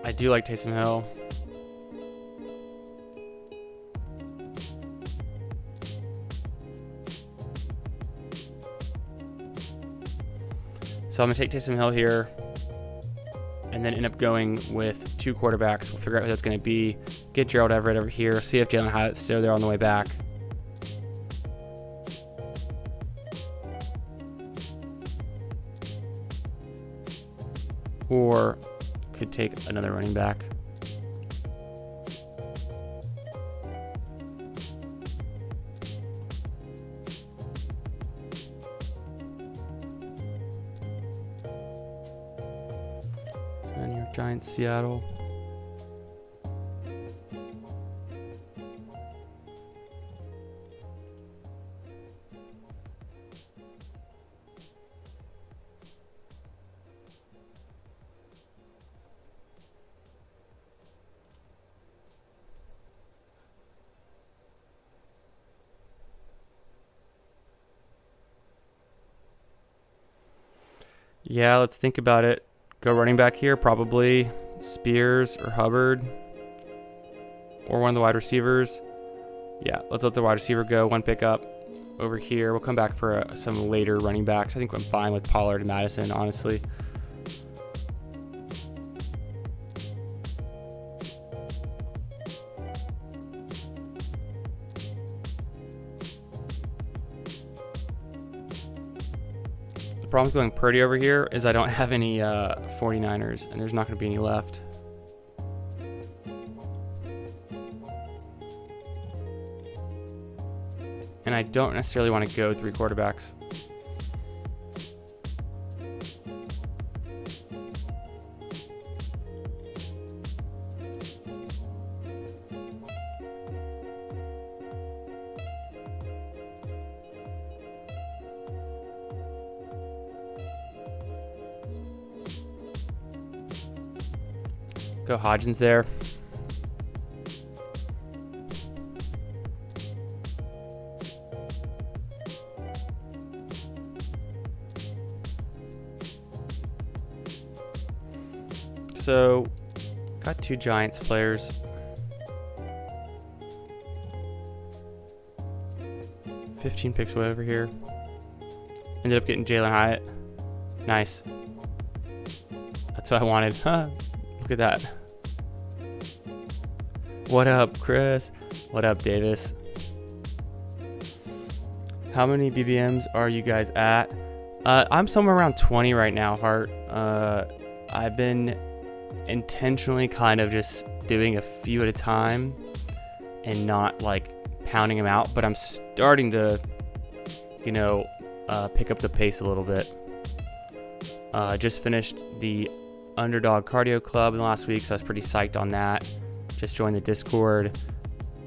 I do like Taysom Hill. So I'm going to take Taysom Hill here and then end up going with 2 quarterbacks. We'll figure out who that's going to be. Get Gerald Everett over here. See if Jalen Hyatt's still there on the way back. or could take another running back. And your Giants, Seattle. Yeah, let's think about it. Go running back here, probably Spears or Hubbard or one of the wide receivers. Yeah, let's let the wide receiver go. One pickup over here. We'll come back for some later running backs. I think I'm fine with Pollard and Madison, honestly. The problem with going Purdy over here is I don't have any 49ers, and there's not going to be any left. And I don't necessarily want to go 3 quarterbacks. Go Hodgins there. So, got 2 Giants players. $15 picks away over here. Ended up getting Jalen Hyatt. Nice. That's what I wanted. Huh. Look at that. What up, Chris? What up, Davis? How many BBMs are you guys at? I'm somewhere around 20 right now, Hart. I've been intentionally kind of just doing a few at a time and not like pounding them out, but I'm starting to, pick up the pace a little bit. Just finished the Underdog Cardio Club in the last week, so I was pretty psyched on that. Just joined the Discord.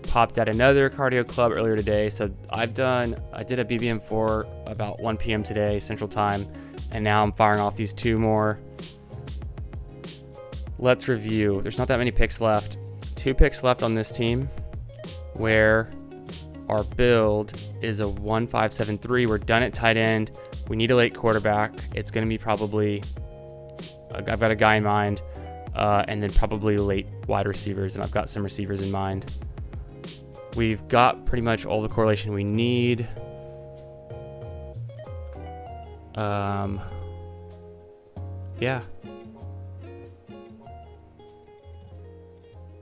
Popped at another cardio club earlier today, so I did a BBM for about 1 p.m. today Central Time, and now I'm firing off these 2 more. Let's review. There's not that many picks left. 2 picks left on this team, where our build is a 1-5-7-3. We're done at tight end. We need a late quarterback. It's going to be probably, I've got a guy in mind, and then probably late wide receivers, and I've got some receivers in mind. We've got pretty much all the correlation we need. Yeah.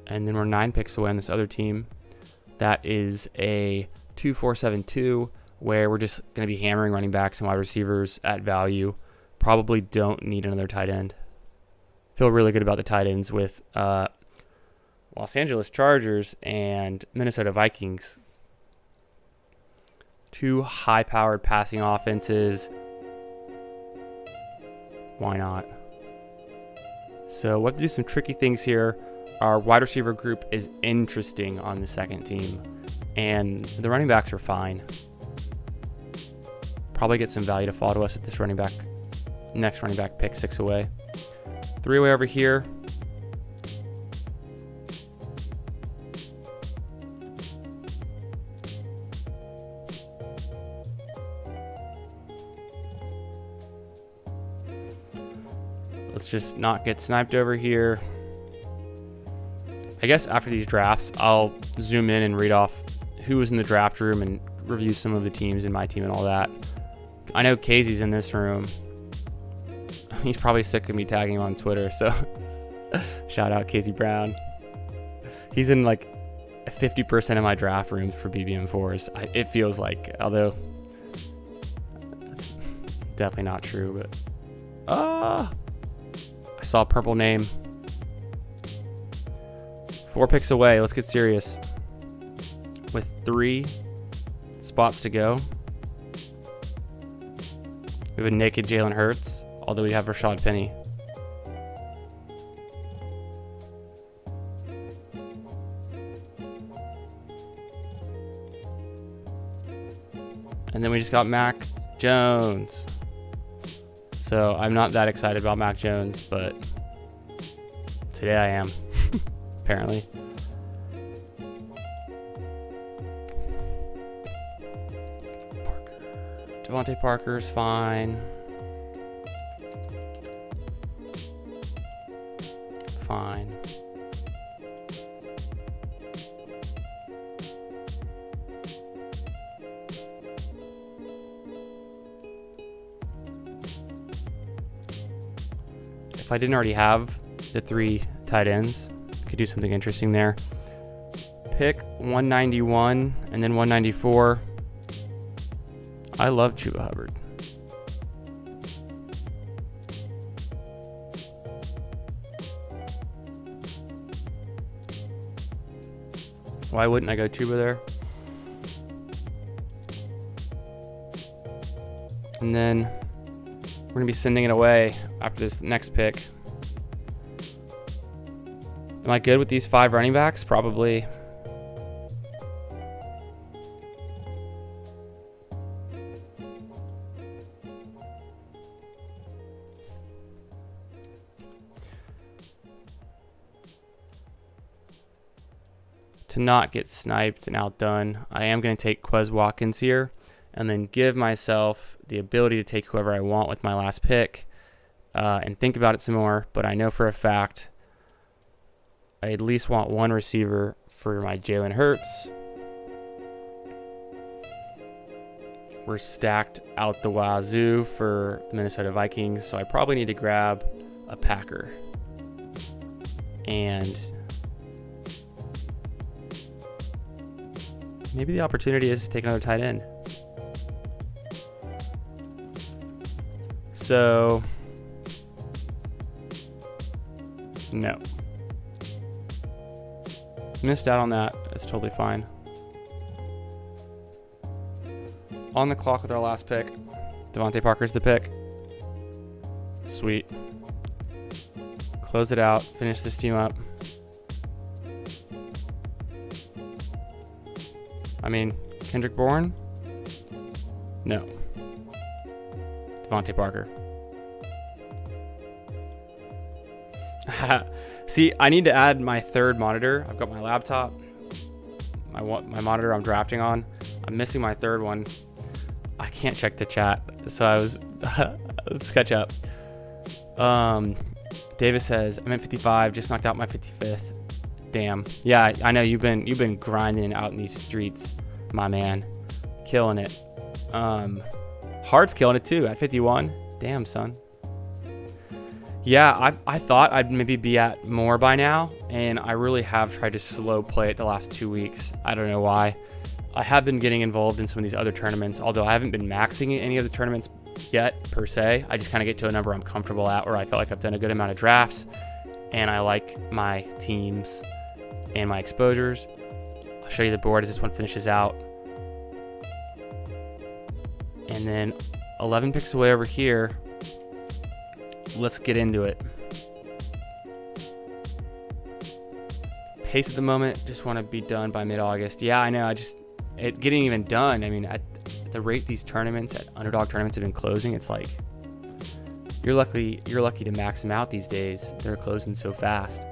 And then we're 9 picks away on this other team. That is a 2-4-7-2, where we're just going to be hammering running backs and wide receivers at value. Probably don't need another tight end. Feel really good about the tight ends with Los Angeles Chargers and Minnesota Vikings. 2 high-powered passing offenses. Why not? So we'll have to do some tricky things here. Our wide receiver group is interesting on the second team, and the running backs are fine. Probably get some value to fall to us at this next running back pick, 6 away. 3 away over here. Let's just not get sniped over here. I guess after these drafts, I'll zoom in and read off who was in the draft room and review some of the teams in my team and all that. I know Casey's in this room. He's probably sick of me tagging him on Twitter, so shout out Casey Brown. He's in like 50% of my draft rooms for BBM4s. It feels like, although that's definitely not true, but I saw a purple name. 4 picks away. Let's get serious. With 3 spots to go, we have a naked Jalen Hurts, although we have Rashad Penny. And then we just got Mac Jones. So I'm not that excited about Mac Jones, but today I am, apparently. Devontae Parker's fine. Fine. If I didn't already have the 3 tight ends, could do something interesting there. Pick 191 and then 194. I love Chuba Hubbard. Why wouldn't I go Chuba there? And then we're going to be sending it away after this next pick. Am I good with these 5 running backs? Probably. To not get sniped and outdone, I am going to take Quez Watkins here and then give myself the ability to take whoever I want with my last pick and think about it some more. But I know for a fact I at least want 1 receiver for my Jalen Hurts. We're stacked out the wazoo for the Minnesota Vikings, so I probably need to grab a Packer. And maybe the opportunity is to take another tight end. So, no. Missed out on that. It's totally fine. On the clock with our last pick. Devontae Parker's the pick. Sweet. Close it out. Finish this team up. I mean, Kendrick Bourne? No. Devontae Parker. See, I need to add my 3rd monitor. I've got my laptop, my monitor I'm drafting on. I'm missing my 3rd one. I can't check the chat, so I was. Let's catch up. Davis says I'm at 55. Just knocked out my 55th. Damn. Yeah, I know you've been grinding out in these streets, my man. Killing it. Hart's killing it too at 51. Damn, son. Yeah, I thought I'd maybe be at more by now, and I really have tried to slow play it the last 2 weeks. I don't know why. I have been getting involved in some of these other tournaments, although I haven't been maxing any of the tournaments yet, per se. I just kind of get to a number I'm comfortable at where I feel like I've done a good amount of drafts, and I like my teams and my exposures. I'll show you the board as this one finishes out. And then 11 picks away over here. Let's get into it. Pace at the moment, just want to be done by mid-August. Yeah, I know. Getting even done. I mean, at the rate these tournaments, at underdog tournaments have been closing, it's like you're lucky to max them out these days. They're closing so fast.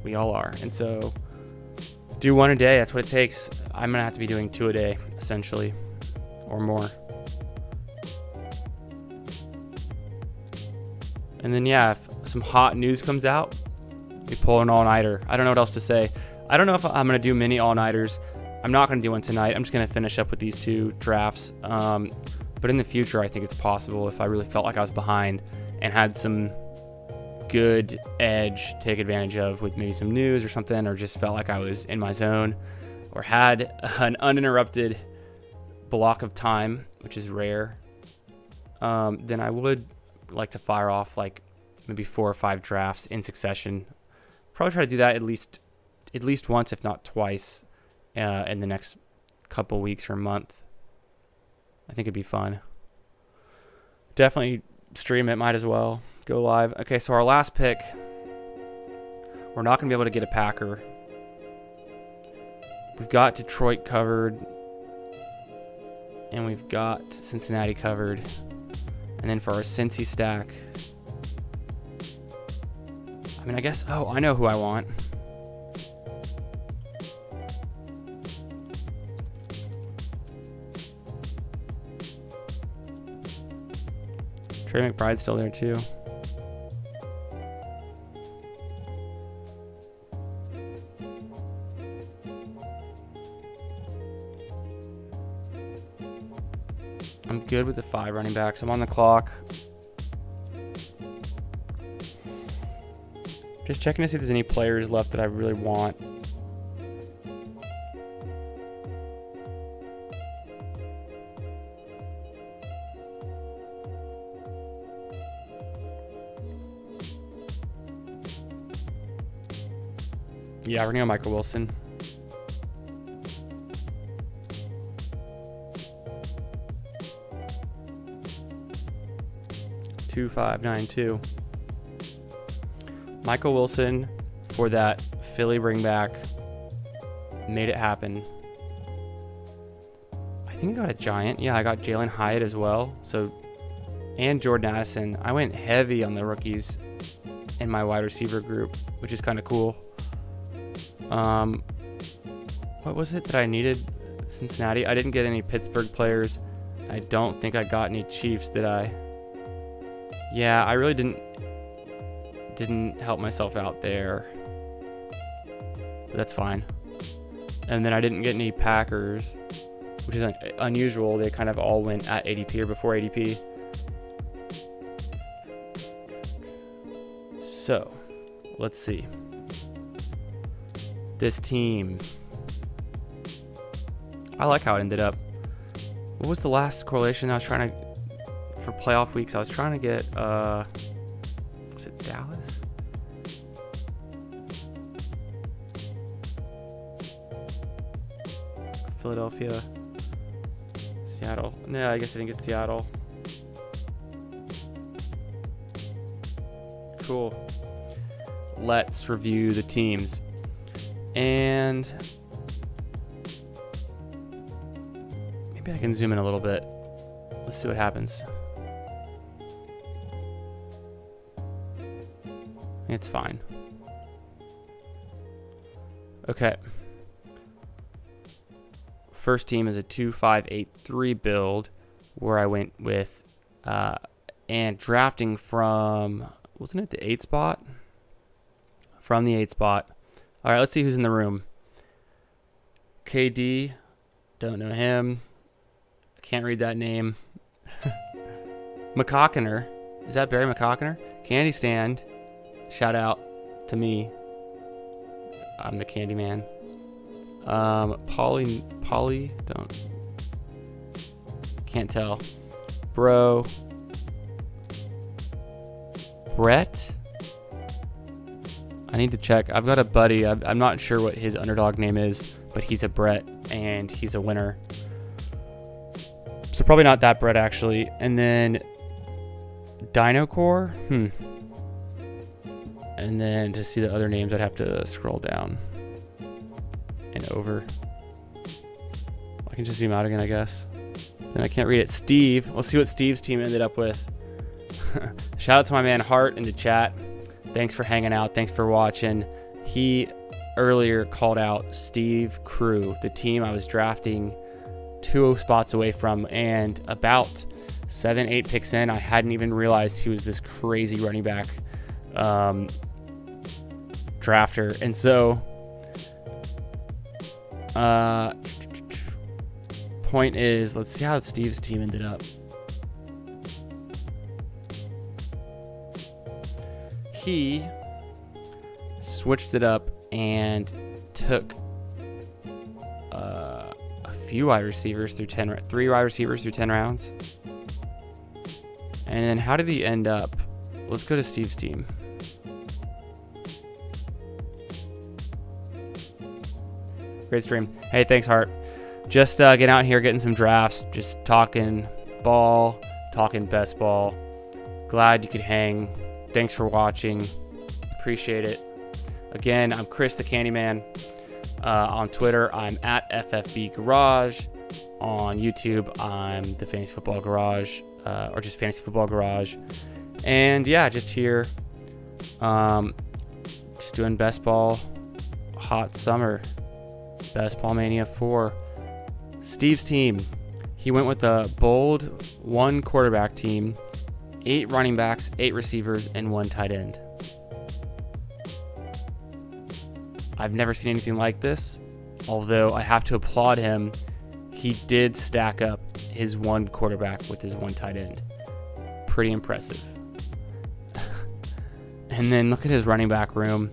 We all are, and so do 1 a day. That's what it takes. I'm gonna have to be doing 2 a day, essentially, or more. And then, yeah, if some hot news comes out, we pull an all-nighter. I don't know what else to say. I don't know if I'm going to do many all-nighters. I'm not going to do one tonight. I'm just going to finish up with these 2 drafts. But in the future, I think it's possible if I really felt like I was behind and had some good edge to take advantage of with maybe some news or something, or just felt like I was in my zone or had an uninterrupted block of time, which is rare, then I would like to fire off like maybe 4 or 5 drafts in succession. Probably try to do that at least once, if not twice, in the next couple weeks or month. I think it'd be fun. Definitely stream it. Might as well go live. Okay, so our last pick. We're not going to be able to get a Packer. We've got Detroit covered. And we've got Cincinnati covered. And then for our Cincy stack, I mean, I guess, I know who I want. Trey McBride's still there too. I'm good with the 5 running backs. I'm on the clock. Just checking to see if there's any players left that I really want. Yeah, we're gonna go Michael Wilson. Two, 5, 9, 2. Michael Wilson for that Philly bring back. Made it happen. I think I got a Giant. Yeah, I got Jalen Hyatt as well. So, and Jordan Addison. I went heavy on the rookies in my wide receiver group, which is kind of cool. What was it that I needed? Cincinnati. I didn't get any Pittsburgh players. I don't think I got any Chiefs, did I? Yeah, I really didn't help myself out there. But that's fine. And then I didn't get any Packers, which is unusual. They kind of all went at ADP or before ADP. So, let's see. This team. I like how it ended up. What was the last correlation I was trying to... For playoff weeks, I was trying to get... Was it Dallas? Philadelphia. Seattle. No, I guess I didn't get Seattle. Cool. Let's review the teams. And maybe I can zoom in a little bit. Let's see what happens. It's fine. Okay. First team is a 2-5-8-3 build where I went with and drafting from, wasn't it the 8 spot? From the 8 spot. All right, let's see who's in the room. KD, don't know him. I can't read that name. McCockiner, is that Barry McCockiner? Candy Stand, shout out to me. I'm the candy man. Polly, can't tell. Bro. Brett? I need to check. I've got a buddy. I'm not sure what his underdog name is, but he's a Brett, and he's a winner. So probably not that Brett, actually. And then Dinocore. And then to see the other names, I'd have to scroll down and over. I can just zoom out again, I guess. Then I can't read it. Steve. Let's see what Steve's team ended up with. Shout out to my man Hart in the chat. Thanks for hanging out. Thanks for watching. He earlier called out Steve Crew, the team I was drafting 2 spots away from, and about 7-8 picks in, I hadn't even realized he was this crazy running back drafter. And so point is, let's see how Steve's team ended up. He switched it up and took a few wide receivers through 3 wide receivers through 10 rounds. And then how did he end up? let's go to Steve's team. Great stream. Hey, thanks, Hart. Just getting out here, getting some drafts, just talking ball, talking best ball. Glad you could hang. Thanks for watching. Appreciate it. Again, I'm Chris the Candyman. On Twitter, I'm at FFB Garage. On YouTube, I'm the Fantasy Football Garage, or just Fantasy Football Garage. And yeah, just here, just doing best ball, hot summer, best ball mania 4. Steve's team, he went with a bold 1 quarterback team, 8 running backs, 8 receivers, and 1 tight end. I've never seen anything like this, although I have to applaud him. He did stack up his 1 quarterback with his 1 tight end. Pretty impressive. And then look at his running back room.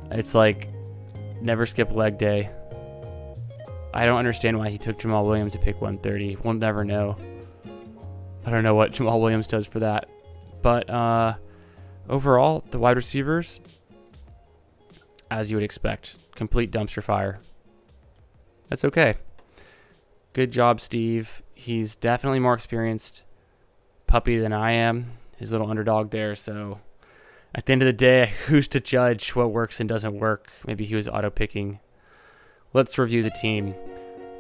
It's like never skip leg day. I don't understand why he took Jamal Williams to pick 130. We'll never know. I don't know what Jamal Williams does for that. But overall, the wide receivers, as you would expect, complete dumpster fire. That's okay. Good job, Steve. He's definitely more experienced puppy than I am. His little underdog there. So at the end of the day, who's to judge what works and doesn't work? Maybe he was auto-picking. Let's review the team.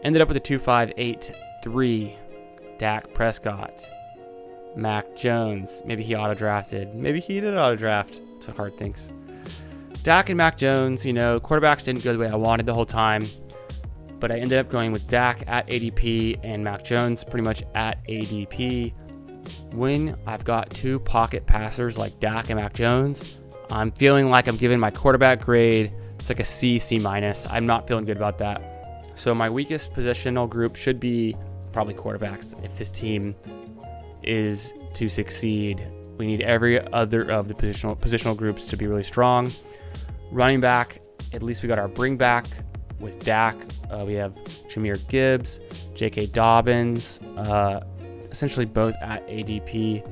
Ended up with a 2-5-8-3. Dak Prescott. Mac Jones. Maybe he auto-drafted. Maybe he did auto-draft. That's what Hart thinks. Dak and Mac Jones, quarterbacks didn't go the way I wanted the whole time. But I ended up going with Dak at ADP and Mac Jones pretty much at ADP. When I've got 2 pocket passers like Dak and Mac Jones, I'm feeling like I'm giving my quarterback grade. It's like a C, C-. I'm not feeling good about that. So my weakest positional group should be probably quarterbacks. If this team is to succeed, we need every other of the positional groups to be really strong. Running back, at least we got our bring back with Dak. We have Jahmyr Gibbs, J.K. Dobbins, essentially both at ADP.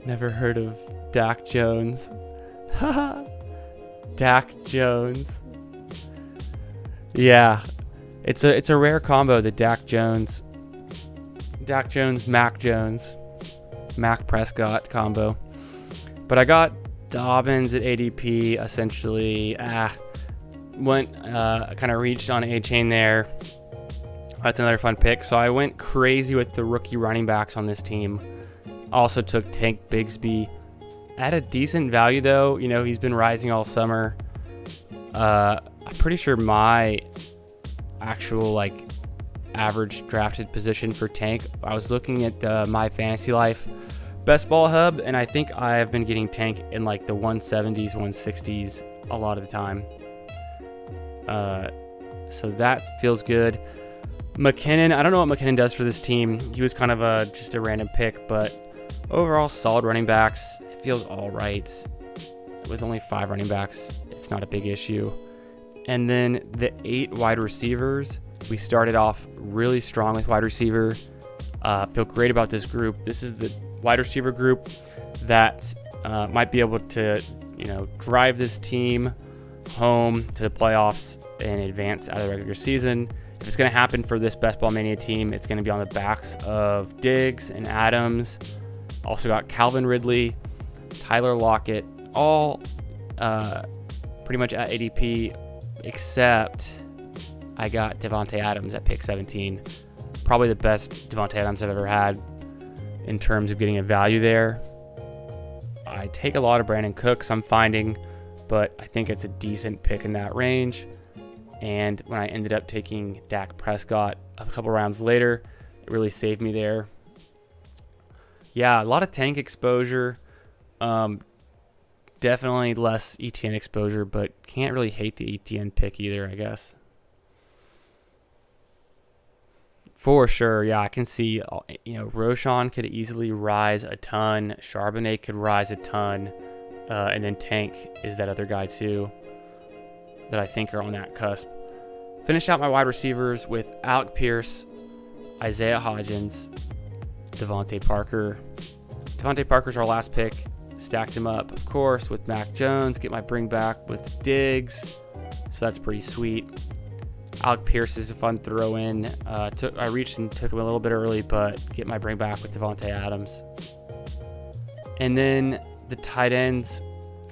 Never heard of Dak Jones. Dak Jones. Yeah, it's a rare combo, the Dak Jones, Mac Prescott combo. But I got Dobbins at ADP, essentially. Kind of reached on A-Chain there. That's another fun pick. So I went crazy with the rookie running backs on this team. Also took Tank Bigsby at a decent value, though. He's been rising all summer. I'm pretty sure my actual average drafted position for Tank, I was looking at my Fantasy Life Best Ball Hub, and I think I have been getting Tank in the 170s, 160s a lot of the time. So that feels good. McKinnon, I don't know what McKinnon does for this team. He was kind of just a random pick, but overall solid running backs. It feels all right. With only 5 running backs, it's not a big issue. And then the 8 wide receivers, we started off really strong with wide receiver. Feel great about this group. This is the wide receiver group that might be able to, drive this team home to the playoffs and advance out of the regular season. If it's going to happen for this Best Ball Mania team, it's going to be on the backs of Diggs and Adams. Also got Calvin Ridley, Tyler Lockett, all pretty much at ADP, except I got Devontae Adams at pick 17. Probably the best Devontae Adams I've ever had in terms of getting a value there. I take a lot of Brandon Cooks, I'm finding, but I think it's a decent pick in that range. And when I ended up taking Dak Prescott a couple rounds later, it really saved me there. Yeah, a lot of Tank exposure. Definitely less ETN exposure, but can't really hate the ETN pick either, I guess. For sure, yeah, I can see, Roshan could easily rise a ton. Charbonnet could rise a ton. And then Tank is that other guy too that I think are on that cusp. Finished out my wide receivers with Alec Pierce, Isaiah Hodgins, Devontae Parker. Devontae Parker's our last pick. Stacked him up, of course, with Mac Jones. Get my bring back with Diggs. So that's pretty sweet. Alec Pierce is a fun throw in. I reached and took him a little bit early, but get my bring back with Devontae Adams. And then the tight ends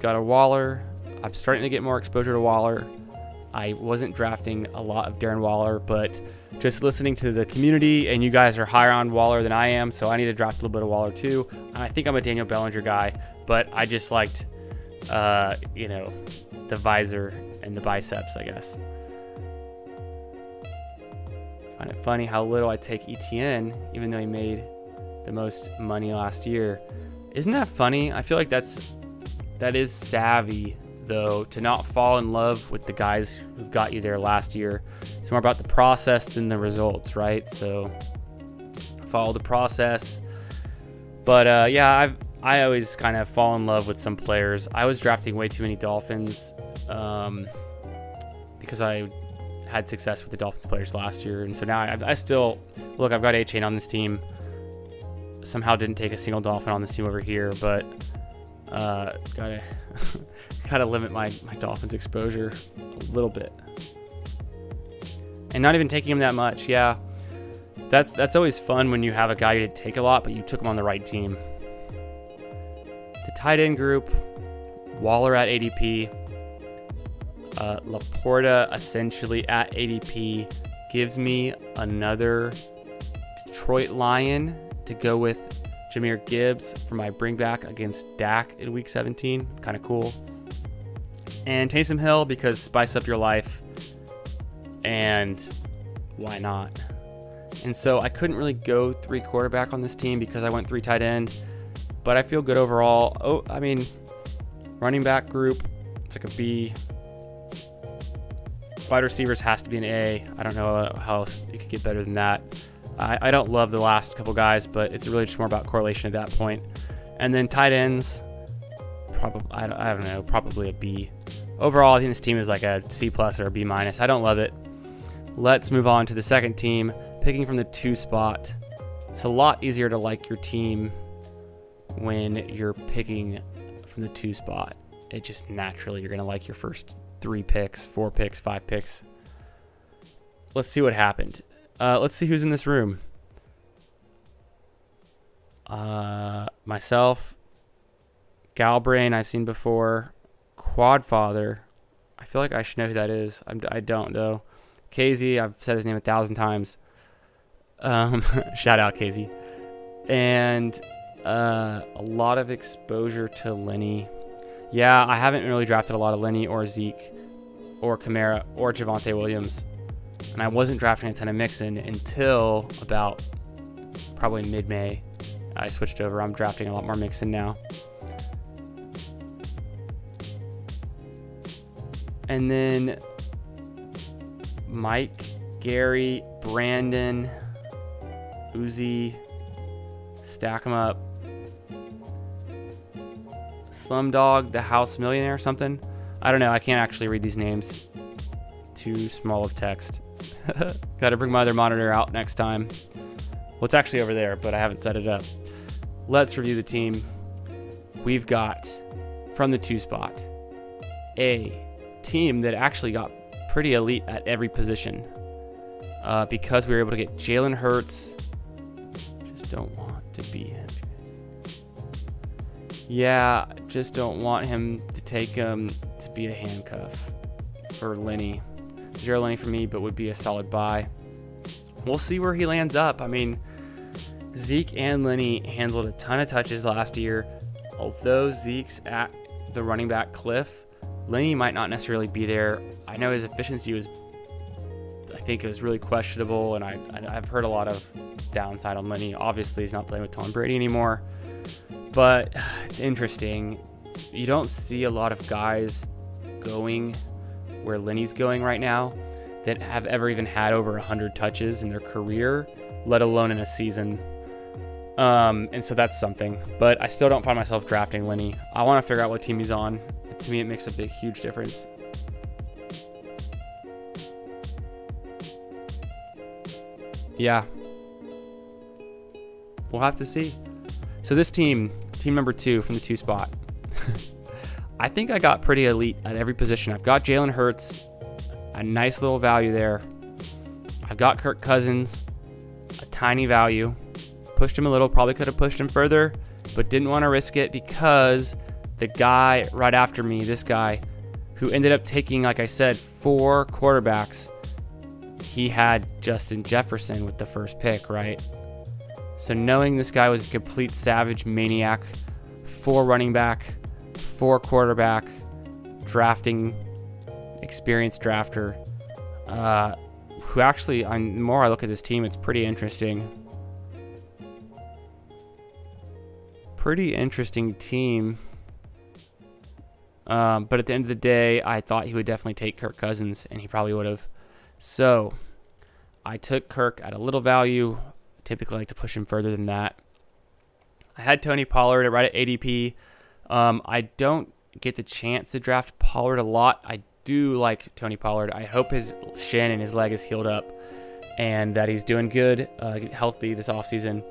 got a Waller. I'm starting to get more exposure to Waller. I wasn't drafting a lot of Darren Waller, but just listening to the community, and you guys are higher on Waller than I am, so I need to draft a little bit of Waller too. I think I'm a Daniel Bellinger guy, but I just liked, the visor and the biceps, I guess. I find it funny how little I take ETN, even though he made the most money last year. Isn't that funny? I feel like that is savvy, though, to not fall in love with the guys who got you there last year. It's more about the process than the results, right? So follow the process. But I always kind of fall in love with some players. I was drafting way too many Dolphins because I had success with the Dolphins players last year, and so now I still look. I've got A-Chain on this team. Somehow didn't take a single Dolphin on this team over here, but gotta limit my Dolphins exposure a little bit, and not even taking him that much. Yeah, that's always fun when you have a guy you didn't take a lot, but you took him on the right team. The tight end group: Waller at ADP, Laporta essentially at ADP, gives me another Detroit Lion to go with Jahmyr Gibbs for my bring back against Dak in week 17. Kind of cool. And Taysom Hill, because spice up your life, and why not? And so I couldn't really go 3 quarterback on this team because I went 3 tight end, but I feel good overall. Running back group, it's like a B. Wide receivers has to be an A. I don't know how else you could get better than that. I don't love the last couple guys, but it's really just more about correlation at that point. And then tight ends, probably a B. Overall, I think this team is like a C+ or a B-. I don't love it. Let's move on to the second team, picking from the 2 spot. It's a lot easier to like your team when you're picking from the 2 spot. It just naturally, you're going to like your first 3 picks, 4 picks, 5 picks. Let's see what happened. Let's see who's in this room. Myself, Galbrain, I've seen before. Quadfather, I feel like I should know who that is. I don't though. KZ, I've said his name 1,000 times. Shout out KZ. And a lot of exposure to Lenny. Yeah, I haven't really drafted a lot of Lenny or Zeke or Kamara or Javonte Williams. And I wasn't drafting a ton of Mixon until about probably mid-May. I switched over. I'm drafting a lot more Mixon now. And then Mike, Gary, Brandon, Uzi, stack them up. Slumdog, the House Millionaire or something. I don't know. I can't actually read these names. Too small of text. Got to bring my other monitor out next time. Well, it's actually over there, but I haven't set it up. Let's review the team. We've got, from the 2 spot, a team that actually got pretty elite at every position because we were able to get Jalen Hurts. Just don't want to be him. Yeah, just don't want him to take him to be a handcuff for Lenny. 0 Lenny for me, but would be a solid buy. We'll see where he lands up. I mean, Zeke and Lenny handled a ton of touches last year. Although Zeke's at the running back cliff, Lenny might not necessarily be there. I know his efficiency I think it was really questionable, and I've heard a lot of downside on Lenny. Obviously, he's not playing with Tom Brady anymore, but it's interesting. You don't see a lot of guys going where Lenny's going right now that have ever even had over 100 touches in their career, let alone in a season. And so that's something. But I still don't find myself drafting Lenny. I want to figure out what team he's on. To me, it makes a huge difference. Yeah. we'll have to see. So this team number 2 from the 2 spot, I think I got pretty elite at every position. I've got Jalen Hurts, a nice little value there. I've got Kirk Cousins, a tiny value. Pushed him a little, probably could have pushed him further, but didn't want to risk it because the guy right after me, this guy, who ended up taking, like I said, 4 quarterbacks, he had Justin Jefferson with the first pick, right? So knowing this guy was a complete savage maniac, 4 running back, 4 quarterback, drafting, experienced drafter, who actually, the more I look at this team, it's pretty interesting. Pretty interesting team. But at the end of the day, I thought he would definitely take Kirk Cousins, and he probably would have. So I took Kirk at a little value. Typically like to push him further than that. I had Tony Pollard right at ADP. I don't get the chance to draft Pollard a lot. I do like Tony Pollard. I hope his shin and his leg is healed up and that he's doing good, healthy this offseason.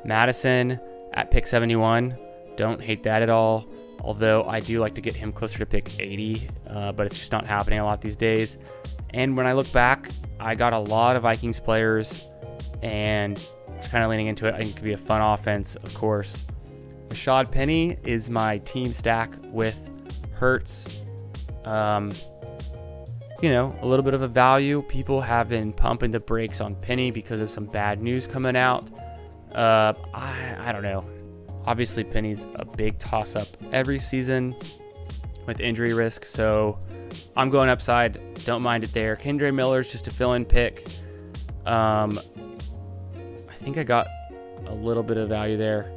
Madison at pick 71. Don't hate that at all. Although I do like to get him closer to pick 80, but it's just not happening a lot these days. And when I look back, I got a lot of Vikings players and just kind of leaning into it. I think it could be a fun offense, of course. Rashad Penny is my team stack with Hurts. A little bit of a value. People have been pumping the brakes on Penny because of some bad news coming out. I don't know. Obviously, Penny's a big toss-up every season with injury risk, so I'm going upside. Don't mind it there. Kendre Miller's just a fill-in pick. I think I got a little bit of value there.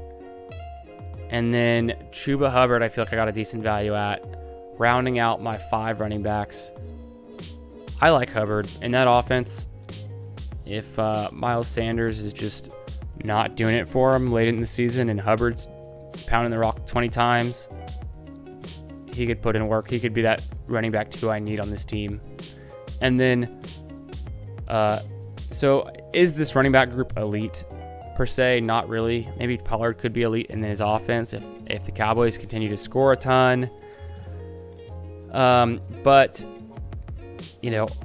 And then Chuba Hubbard, I feel like I got a decent value at. Rounding out my 5 running backs. I like Hubbard in that offense. If Miles Sanders is just not doing it for him late in the season and Hubbard's pounding the rock 20 times, he could put in work. He could be that running back 2 I need on this team. And then, so is this running back group elite per se? Not really. Maybe Pollard could be elite in his offense if the Cowboys continue to score a ton. But,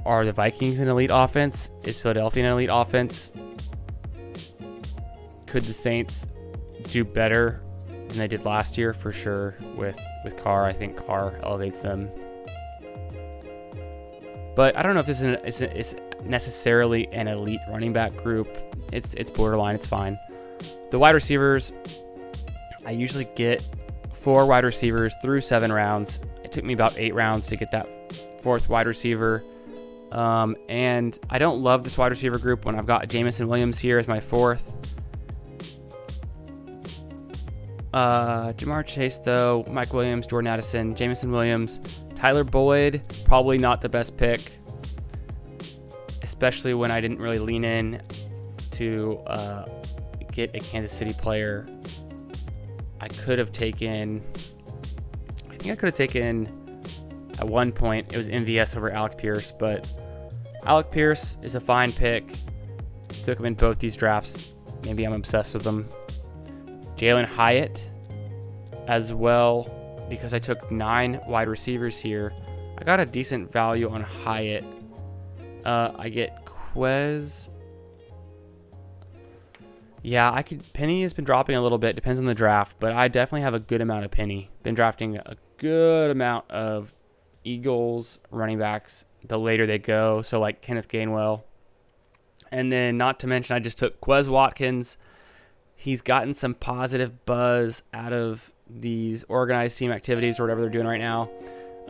are the Vikings an elite offense? Is Philadelphia an elite offense? Could the Saints do better than they did last year? For sure. With Carr, I think Carr elevates them. But I don't know if this is necessarily an elite running back group. It's borderline. It's fine. The wide receivers, I usually get 4 wide receivers through 7 rounds. It took me about 8 rounds to get that 4th wide receiver. And I don't love this wide receiver group when I've got Jamison Williams here as my 4th. Jamar Chase, though, Mike Williams, Jordan Addison, Jamison Williams, Tyler Boyd, probably not the best pick, especially when I didn't really lean in to get a Kansas City player. I think I could have taken, at one point, it was MVS over Alec Pierce, but Alec Pierce is a fine pick. Took him in both these drafts. Maybe I'm obsessed with him. Jalen Hyatt as well, because I took 9 wide receivers here. I got a decent value on Hyatt. I get Quez. Yeah, Penny has been dropping a little bit. Depends on the draft, but I definitely have a good amount of Penny. Been drafting a good amount of Eagles running backs the later they go. So like Kenneth Gainwell. And then not to mention, I just took Quez Watkins. He's gotten some positive buzz out of these organized team activities or whatever they're doing right now.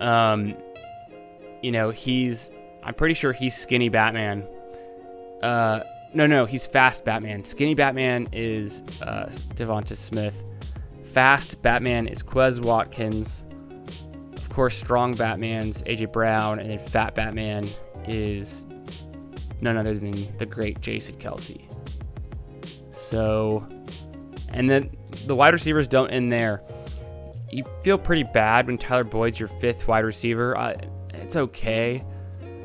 I'm pretty sure he's skinny Batman. No, he's fast Batman. Skinny Batman is Devonta Smith. Fast Batman is Quez Watkins. Of course, strong Batman's AJ Brown, and then fat Batman is none other than the great Jason Kelsey. So, and then the wide receivers don't end there. You feel pretty bad when Tyler Boyd's your 5th wide receiver. It's okay,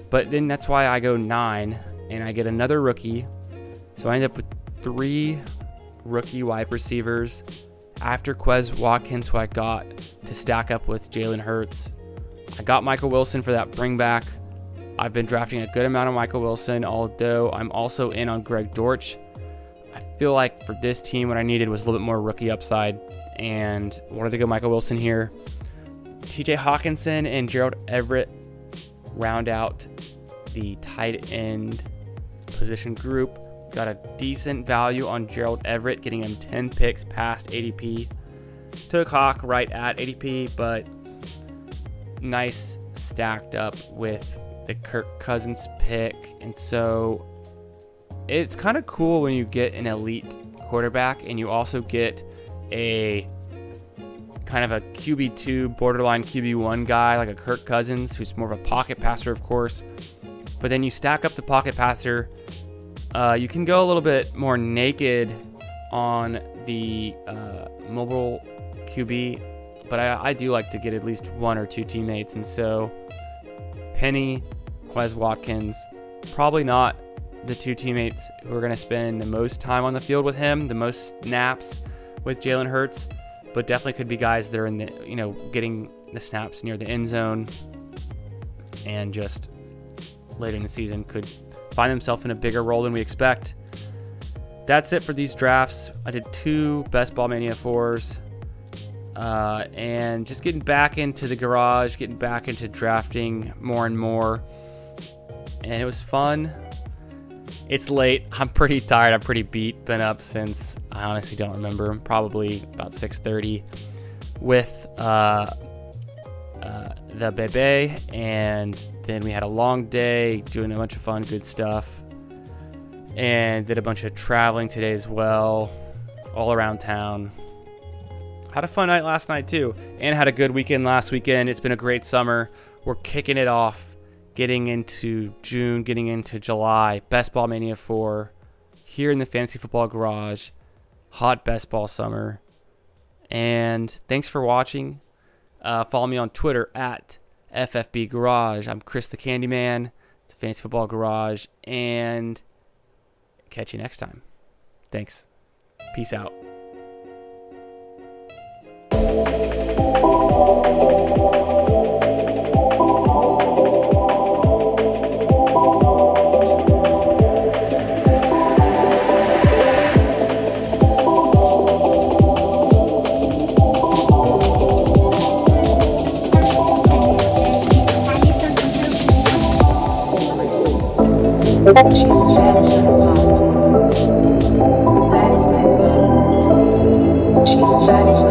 but then that's why I go 9, and I get another rookie. So I end up with 3 rookie wide receivers after Quez Watkins, who I got to stack up with Jalen Hurts. I got Michael Wilson for that bring back. I've been drafting a good amount of Michael Wilson, although I'm also in on Greg Dortch. I feel like for this team, what I needed was a little bit more rookie upside, and wanted to go Michael Wilson here. TJ Hawkinson and Gerald Everett round out the tight end position group. Got a decent value on Gerald Everett, getting him 10 picks past ADP. Took Hawk right at ADP, but nice stacked up with the Kirk Cousins pick. And so it's kind of cool when you get an elite quarterback and you also get a kind of a QB2, borderline QB1 guy like a Kirk Cousins, who's more of a pocket passer, of course. But then you stack up the pocket passer. You can go a little bit more naked on the mobile QB, but I do like to get at least one or two teammates. And so Penny, Quez Watkins, probably not the two teammates who are going to spend the most time on the field with him, the most snaps with Jalen Hurts, but definitely could be guys that are in the, getting the snaps near the end zone and just later in the season could find themselves in a bigger role than we expect. That's it for these drafts. I did 2 Best Ball Mania 4s. And just getting back into the garage, getting back into drafting more and more. And it was fun. It's late. I'm pretty tired. I'm pretty beat. Been up since, I honestly don't remember, probably about 6:30 with the bebe. And then we had a long day doing a bunch of fun, good stuff. And did a bunch of traveling today as well, all around town. Had a fun night last night too, and had a good weekend last weekend. It's been a great summer. We're kicking it off, getting into June, getting into July. Best Ball Mania 4 here in the Fantasy Football Garage. Hot best ball summer. And thanks for watching. Follow me on Twitter at FFB Garage. I'm Chris the Candyman. It's a Fantasy Football Garage, and catch you next time. Thanks. Peace out. She's a fantasy pop. That is that. She's a fantasy